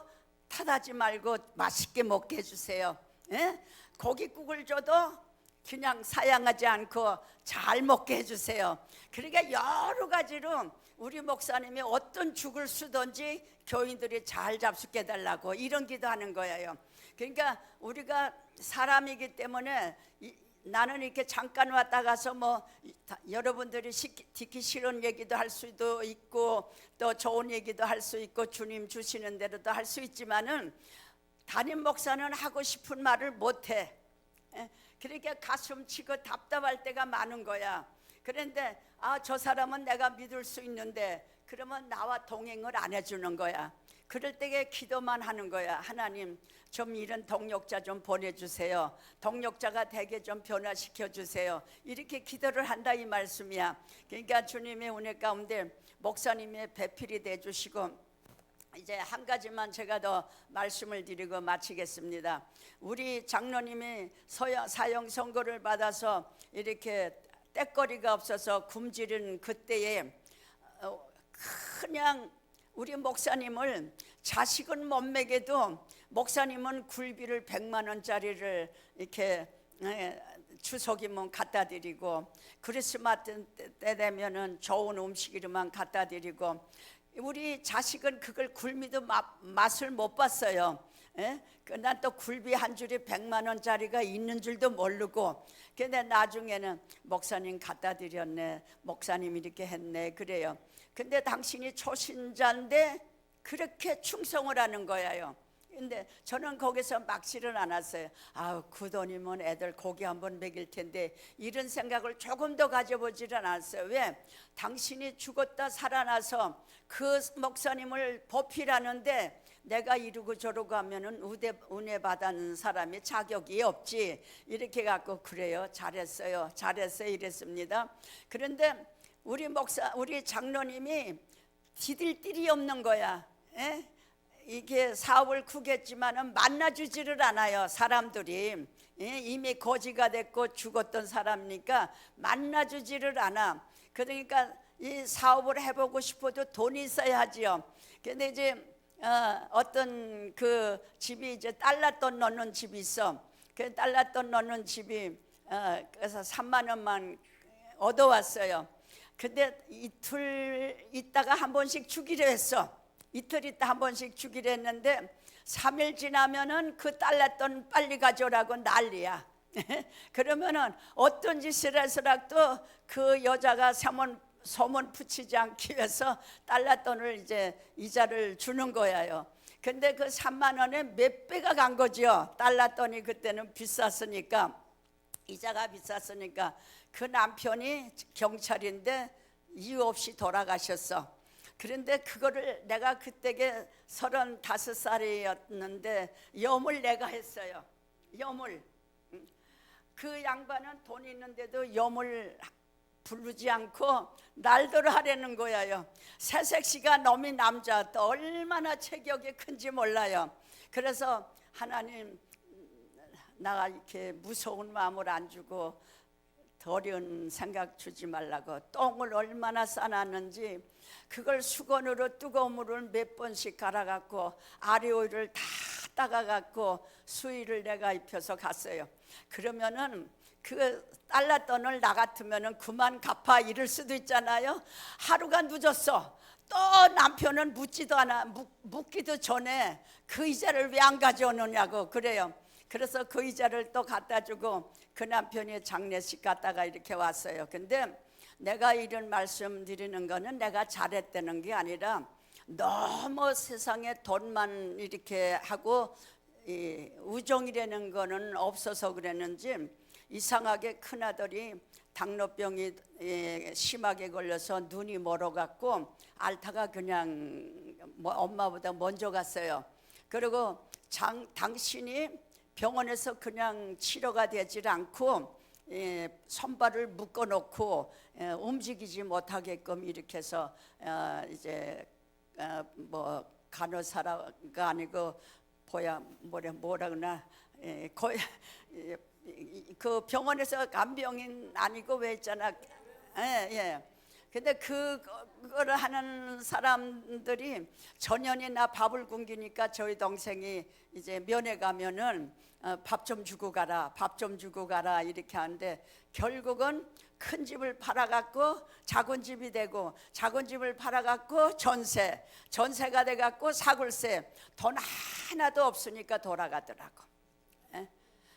타다지 말고 맛있게 먹게 해주세요. 예? 고깃국을 줘도 그냥 사양하지 않고 잘 먹게 해주세요. 그러니까 여러 가지로 우리 목사님이 어떤 죽을 쓰든지 교인들이 잘 잡수게 해달라고 이런 기도하는 거예요. 그러니까 우리가 사람이기 때문에 나는 이렇게 잠깐 왔다 가서 뭐 여러분들이 듣기 싫은 얘기도 할 수도 있고 또 좋은 얘기도 할 수 있고 주님 주시는 대로도 할 수 있지만은 담임 목사는 하고 싶은 말을 못해. 그러니까 가슴 치고 답답할 때가 많은 거야. 그런데 저 사람은 내가 믿을 수 있는데 그러면 나와 동행을 안 해주는 거야. 그럴 때에 기도만 하는 거야. 하나님 좀 이런 동력자 좀 보내주세요. 동력자가 되게 좀 변화시켜 주세요. 이렇게 기도를 한다 이 말씀이야. 그러니까 주님의 은혜 가운데 목사님의 배필이 돼주시고, 이제 한 가지만 제가 더 말씀을 드리고 마치겠습니다. 우리 장로님이 사형 선고를 받아서 이렇게 떼거리가 없어서 굶주린 그때에 그냥 우리 목사님을 자식은 못 먹여도 목사님은 굴비를 100만 원짜리를 이렇게 추석이면 갖다 드리고 크리스마스 때 되면은 좋은 음식이로만 갖다 드리고, 우리 자식은 그걸 굴비도 맛을 못 봤어요. 난 또 굴비 한 줄이 100만 원짜리가 있는 줄도 모르고, 근데 나중에는 목사님 갖다 드렸네, 목사님 이렇게 했네 그래요. 근데 당신이 초신자인데 그렇게 충성을 하는 거예요. 근데 저는 거기서 막지를 않았어요. 그 돈이면 애들 고기 한번 먹일 텐데 이런 생각을 조금 더 가져보지를 않았어요. 왜? 당신이 죽었다 살아나서 그 목사님을 보필하는데 내가 이러고 저러고 하면은 은혜 받는 사람이 자격이 없지. 이렇게 갖고 그래요. 잘했어요. 이랬습니다. 그런데 우리 장로님이 디딜 딜이 없는 거야. 이게 사업을 크겠지만은 만나주지를 않아요. 사람들이 이미 거지가 됐고 죽었던 사람이니까 만나주지를 않아. 그러니까 이 사업을 해보고 싶어도 돈이 있어야 하지요. 근데 이제 어떤 그 집이 이제 달랏돈 넣는 집이 있어. 그 달랏돈 넣는 집이 그래서 3만 원만 얻어왔어요. 근데 이틀 있다가 한 번씩 주기로 했어. 이틀 있다 한 번씩 주기로 했는데 3일 지나면은 그 달랏돈 빨리 가져오라고 난리야. 그러면은 어떤 짓을 해서라도 그 여자가 소문 붙이지 않기 위해서 달랏돈을 이제 이자를 주는 거예요. 근데 그 3만 원에 몇 배가 간 거죠. 달랏돈이 그때는 비쌌으니까, 이자가 비쌌으니까. 그 남편이 경찰인데 이유 없이 돌아가셨어. 그런데 그거를 내가 그때게 35살이었는데 염을 내가 했어요. 염을. 그 양반은 돈 있는데도 염을 부르지 않고 날도를 하려는 거예요. 새색시가 놈이 남자 또 얼마나 체격이 큰지 몰라요. 그래서 하나님, 나가 이렇게 무서운 마음을 안 주고 어려운 생각 주지 말라고 똥을 얼마나 싸놨는지 그걸 수건으로 뜨거운 물을 몇 번씩 갈아갖고 아리오일을 다 따가갖고 수의를 내가 입혀서 갔어요. 그러면은 그 달러 돈을 나 같으면은 그만 갚아 이럴 수도 있잖아요. 하루가 늦었어. 또 남편은 묻기도 전에 그 이자를 왜 안 가져오느냐고 그래요. 그래서 그 이자를 또 갖다 주고 그 남편이 장례식 갔다가 이렇게 왔어요. 근데 내가 이런 말씀 드리는 거는 내가 잘했다는 게 아니라 너무 세상에 돈만 이렇게 하고 우정이라는 거는 없어서 그랬는지 이상하게 큰아들이 당뇨병이 심하게 걸려서 눈이 멀어갖고 앓다가 그냥 엄마보다 먼저 갔어요. 그리고 당신이 병원에서 그냥 치료가 되질 않고 손발을 묶어놓고 움직이지 못하게끔 이렇게 해서 이제 뭐 간호사가 아니고 뭐라 그러나 그 병원에서 간병인 아니고 왜 있잖아. 예. 근데 그거를 하는 사람들이 전현이나 밥을 굶기니까 저희 동생이 이제 면회 가면은 밥 좀 주고 가라, 밥 좀 주고 가라 이렇게 하는데 결국은 큰 집을 팔아갖고 작은 집이 되고 작은 집을 팔아갖고 전세가 돼갖고 사골세 돈 하나도 없으니까 돌아가더라고.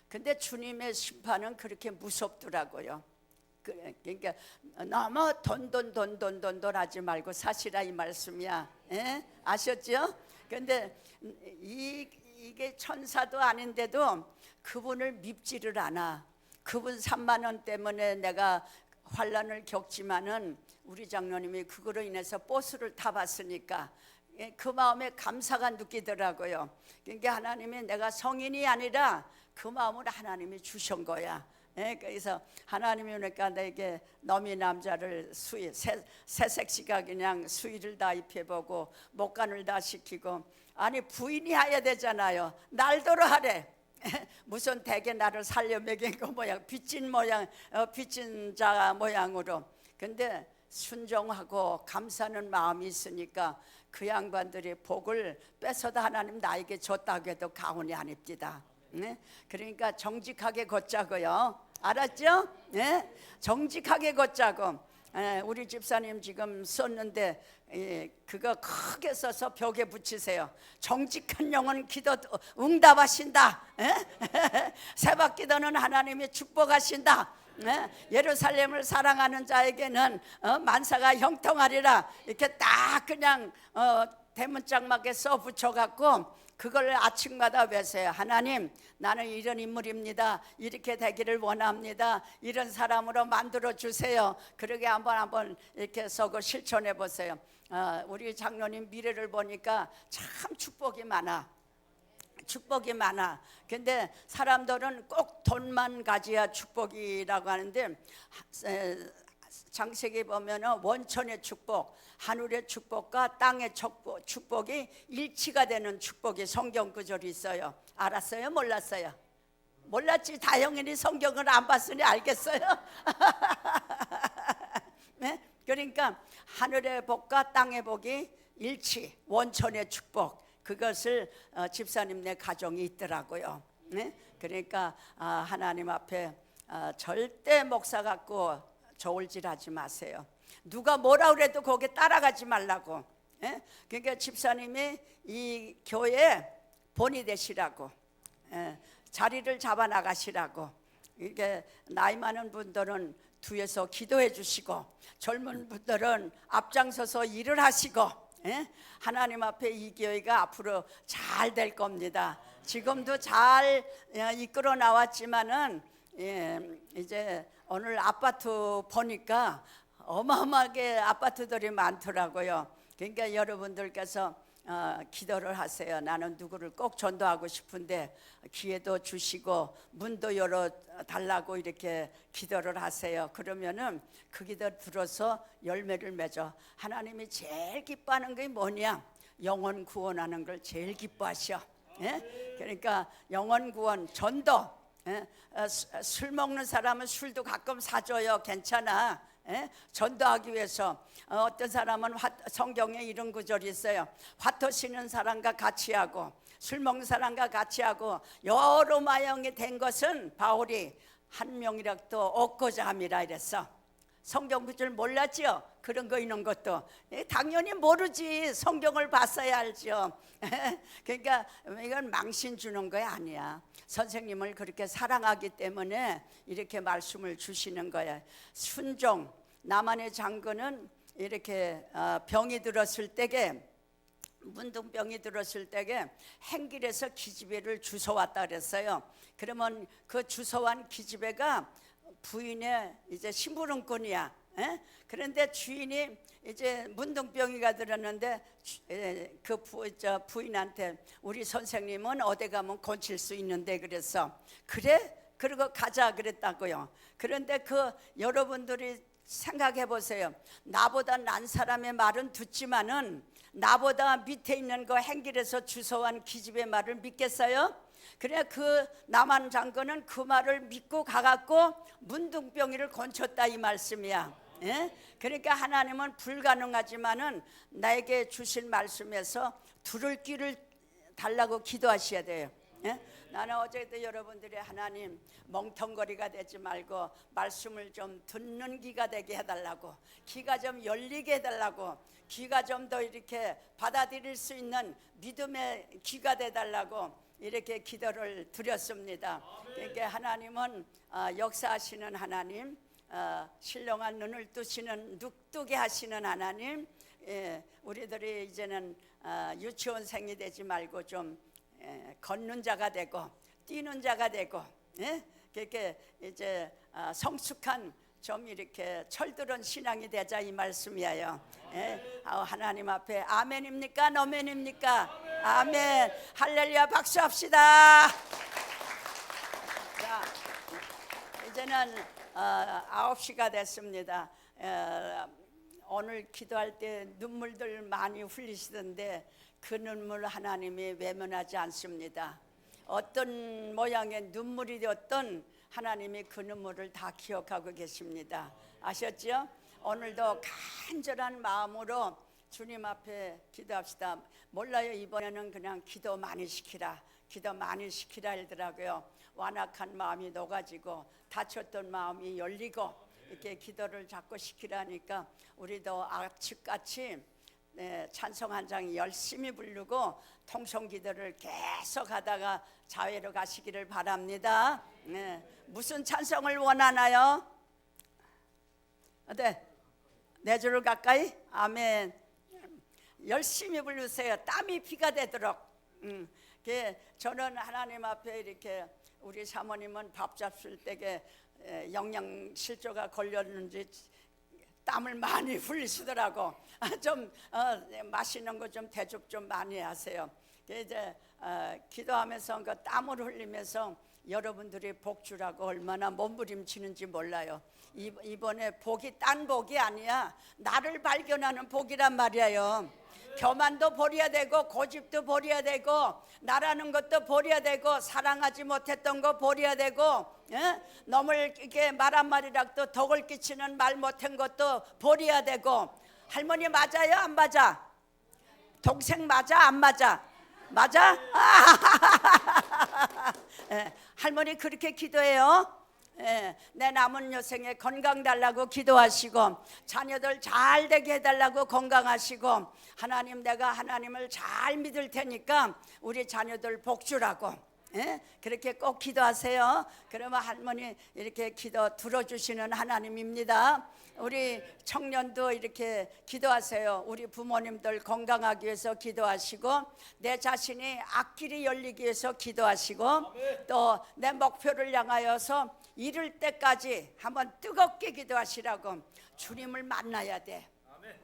근데 주님의 심판은 그렇게 무섭더라고요. 그러니까 너무 돈 하지 말고 사시라 이 말씀이야. 아셨죠? 근데 이게 천사도 아닌데도 그분을 밉지를 않아. 그분 3만 원 때문에 내가 환난을 겪지만은 우리 장로님이 그거로 인해서 버스를 타봤으니까 그 마음에 감사가 느끼더라고요. 그러니까 하나님이 내가 성인이 아니라 그 마음을 하나님이 주신 거야. 그래서 하나님이 그러니까 내게 너미 남자를 새색시가 그냥 수의를 다 입혀보고 목간을 다 시키고 아니 부인이 해야 되잖아요. 날도로 하래. 무슨 대개 나를 살려 먹인 거 모양 빚진 자 모양으로. 근데 순종하고 감사하는 마음이 있으니까 그 양반들이 복을 뺏어다 하나님 나에게 줬다고 해도 가훈이 아닙니다. 그러니까 정직하게 걷자고요. 알았죠? 정직하게 걷자고. 우리 집사님 지금 썼는데 그거 크게 써서 벽에 붙이세요. 정직한 영은 기도 응답하신다. 새벽 기도는 하나님이 축복하신다. 예루살렘을 사랑하는 자에게는 만사가 형통하리라. 이렇게 딱 그냥 대문짝막에 써 붙여갖고 그걸 아침마다 외세요. 하나님, 나는 이런 인물입니다. 이렇게 되기를 원합니다. 이런 사람으로 만들어 주세요. 그러게 한번 이렇게 써고 실천해 보세요. 우리 장로님 미래를 보니까 참 축복이 많아. 근데 사람들은 꼭 돈만 가져야 축복이라고 하는데 장세기 보면은 원천의 축복, 하늘의 축복과 땅의 축복이 일치가 되는 축복이 성경 구절이 있어요. 알았어요? 몰랐어요? 몰랐지. 다영인이 성경을 안 봤으니 알겠어요? 네? 그러니까 하늘의 복과 땅의 복이 일치, 원천의 축복, 그것을 집사님네 가정이 있더라고요. 네? 그러니까 하나님 앞에 절대 목사 갖고 저울질하지 마세요. 누가 뭐라 그래도 거기에 따라가지 말라고. 그러니까 집사님이 이 교회에 본이 되시라고, 자리를 잡아 나가시라고. 이게 나이 많은 분들은 뒤에서 기도해 주시고 젊은 분들은 앞장서서 일을 하시고, 하나님 앞에 이 교회가 앞으로 잘 될 겁니다. 지금도 잘 이끌어 나왔지만은 이제 오늘 아파트 보니까 어마어마하게 아파트들이 많더라고요. 그러니까 여러분들께서 기도를 하세요. 나는 누구를 꼭 전도하고 싶은데 기회도 주시고 문도 열어 달라고 이렇게 기도를 하세요. 그러면은 그 기도 들어서 열매를 맺어. 하나님이 제일 기뻐하는 게 뭐냐? 영혼 구원하는 걸 제일 기뻐하셔. 예? 그러니까 영혼 구원, 전도. 예? 술 먹는 사람은 술도 가끔 사줘요. 괜찮아. 예? 전도하기 위해서. 어떤 사람은 성경에 이런 구절이 있어요. 화토 치는 사람과 같이 하고 술 먹는 사람과 같이 하고 여러 마형이 된 것은 바울이 한 명이라도 얻고자 함이라 이랬어. 성경 구절 몰랐죠? 그런 거 있는 것도 당연히 모르지. 성경을 봤어야 알죠. 그러니까 이건 망신 주는 거 아니야. 선생님을 그렇게 사랑하기 때문에 이렇게 말씀을 주시는 거야. 순종. 나만의 장군은 이렇게 병이 들었을 때에 문둥병이 들었을 때에 행길에서 기집애를 주워왔다 그랬어요. 그러면 그 주워온 기집애가 부인의 이제 심부름꾼이야. 그런데 주인이 이제 문둥병이가 들었는데 그 부인한테 우리 선생님은 어디 가면 고칠 수 있는데 그래서 그래? 그러고 가자 그랬다고요. 그런데 그 여러분들이 생각해 보세요. 나보다 난 사람의 말은 듣지만은 나보다 밑에 있는 그 행길에서 주워온 기집의 말을 믿겠어요? 그래 그 남한 장군은 그 말을 믿고 가갖고 문둥병이를 건쳤다 이 말씀이야. 예? 그러니까 하나님은 불가능하지만은 나에게 주신 말씀에서 들을 귀를 달라고 기도하셔야 돼요. 예? 나는 어제도 여러분들이 하나님 멍텅거리가 되지 말고 말씀을 좀 듣는 귀가 되게 해달라고, 귀가 좀 열리게 해달라고, 귀가 좀 더 이렇게 받아들일 수 있는 믿음의 귀가 되달라고 이렇게 기도를 드렸습니다. 그러니까 하나님은 역사하시는 하나님, 신령한 눈을 뜨시는 눅뜨게 하시는 하나님. 우리들이 이제는 유치원생이 되지 말고 좀 걷는 자가 되고 뛰는 자가 되고, 그렇게 이제 성숙한 좀 이렇게 철들은 신앙이 되자 이 말씀이에요. 하나님 앞에 아멘입니까? 너멘입니까? 아멘. 할렐루야. 박수합시다. 자, 이제는 9시가 됐습니다. 오늘 기도할 때 눈물들 많이 흘리시던데 그 눈물 하나님이 외면하지 않습니다. 어떤 모양의 눈물이 되었던 하나님이 그 눈물을 다 기억하고 계십니다. 아셨죠? 오늘도 간절한 마음으로 주님 앞에 기도합시다. 몰라요, 이번에는 그냥 기도 많이 시키라, 기도 많이 시키라 이러더라고요. 완악한 마음이 녹아지고 다쳤던 마음이 열리고 이렇게 기도를 자꾸 시키라니까 우리도 악측같이 찬송 한 장 열심히 부르고 통성기도를 계속 하다가 자회로 가시기를 바랍니다. 무슨 찬송을 원하나요? 네 줄을 가까이? 아멘. 열심히 부르세요. 땀이 피가 되도록. 저는 하나님 앞에 이렇게 우리 사모님은 밥 잡술 때에 영양실조가 걸렸는지 땀을 많이 흘리시더라고. 좀 맛있는 거 좀 대접 좀 많이 하세요. 이제 기도하면서 그 땀을 흘리면서 여러분들이 복 주라고 얼마나 몸부림치는지 몰라요. 이번에 복이 딴 복이 아니야. 나를 발견하는 복이란 말이에요. 교만도 버려야 되고 고집도 버려야 되고 나라는 것도 버려야 되고 사랑하지 못했던 거 버려야 되고, 너무 이렇게 말 한마디라도 덕을 끼치는 말 못한 것도 버려야 되고. 할머니 맞아요? 안 맞아? 동생 맞아? 안 맞아? 맞아? 할머니 그렇게 기도해요. 내 남은 여생에 건강 달라고 기도하시고 자녀들 잘 되게 해달라고 건강하시고, 하나님 내가 하나님을 잘 믿을 테니까 우리 자녀들 복 주라고 그렇게 꼭 기도하세요. 그러면 할머니 이렇게 기도 들어주시는 하나님입니다. 우리 청년도 이렇게 기도하세요. 우리 부모님들 건강하기 위해서 기도하시고 내 자신이 앞길이 열리기 위해서 기도하시고 또 내 목표를 향하여서 이룰 때까지 한번 뜨겁게 기도하시라고. 주님을 만나야 돼.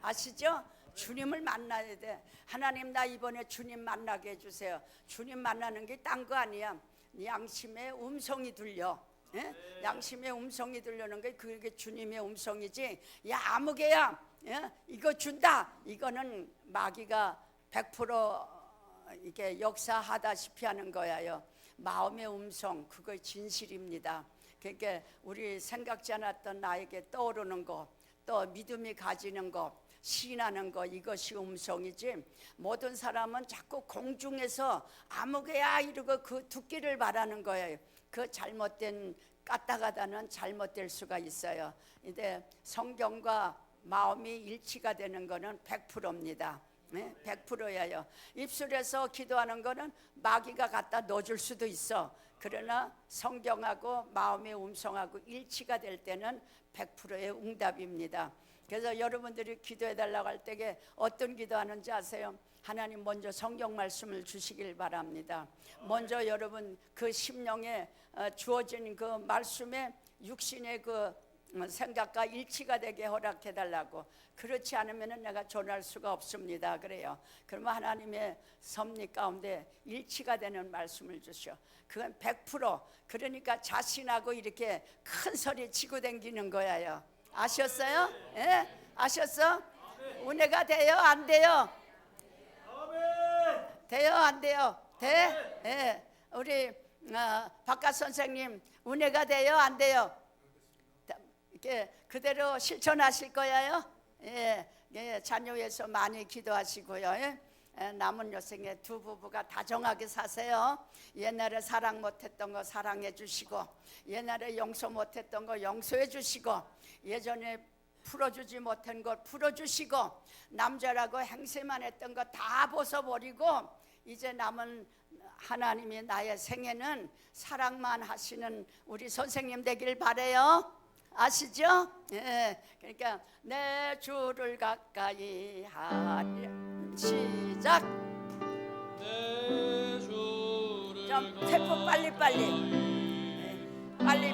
아시죠? 주님을 만나야 돼. 하나님, 나 이번에 주님 만나게 해주세요. 주님 만나는 게 딴 거 아니야. 양심의 음성이 들려. 예? 양심의 음성이 들려는 게 그게 주님의 음성이지. 야, 아무개야, 예? 이거 준다. 이거는 마귀가 100% 이게 역사하다시피 하는 거야요. 마음의 음성, 그거 진실입니다. 그러니까 우리 생각지 않았던 나에게 떠오르는 거, 또 믿음이 가지는 거, 신하는 거, 이것이 음성이지. 모든 사람은 자꾸 공중에서 아무개야 이러고 그 듣기를 바라는 거예요. 그 잘못된 까딱하다는 잘못될 수가 있어요. 근데 성경과 마음이 일치가 되는 거는 100%입니다. 네? 100%예요. 입술에서 기도하는 거는 마귀가 갖다 넣어줄 수도 있어. 그러나 성경하고 마음의 음성하고 일치가 될 때는 100%의 응답입니다. 그래서 여러분들이 기도해 달라고 할 때에 어떤 기도하는지 아세요? 하나님 먼저 성경 말씀을 주시길 바랍니다. 먼저 여러분 그 심령에 주어진 그 말씀에 육신의 그 생각과 일치가 되게 허락해 달라고. 그렇지 않으면 내가 전할 수가 없습니다. 그래요. 그러면 하나님의 섭리 가운데 일치가 되는 말씀을 주셔. 그건 100%. 그러니까 자신하고 이렇게 큰 소리 치고 다니는 거예요. 아셨어요? 예? 아셨어? 은혜가 돼요? 안 돼요? 돼요? 안 돼요? 돼? 예. 우리 박가 선생님 은혜가 돼요? 안 돼요? 이렇게 그대로 실천하실 거예요? 예. 예. 자녀에서 많이 기도하시고요. 예? 남은 여생에 두 부부가 다정하게 사세요. 옛날에 사랑 못했던 거 사랑해 주시고, 옛날에 용서 못했던 거 용서해 주시고, 예전에 풀어주지 못한 것 풀어주시고, 남자라고 행세만 했던 거 다 벗어버리고, 이제 남은 하나님이 나의 생애는 사랑만 하시는 우리 선생님 되길 바래요. 아시죠? 예. 그러니까 내 주를 가까이 하리. 시작. 내 주를 좀 템포 빨리. 예. 빨리.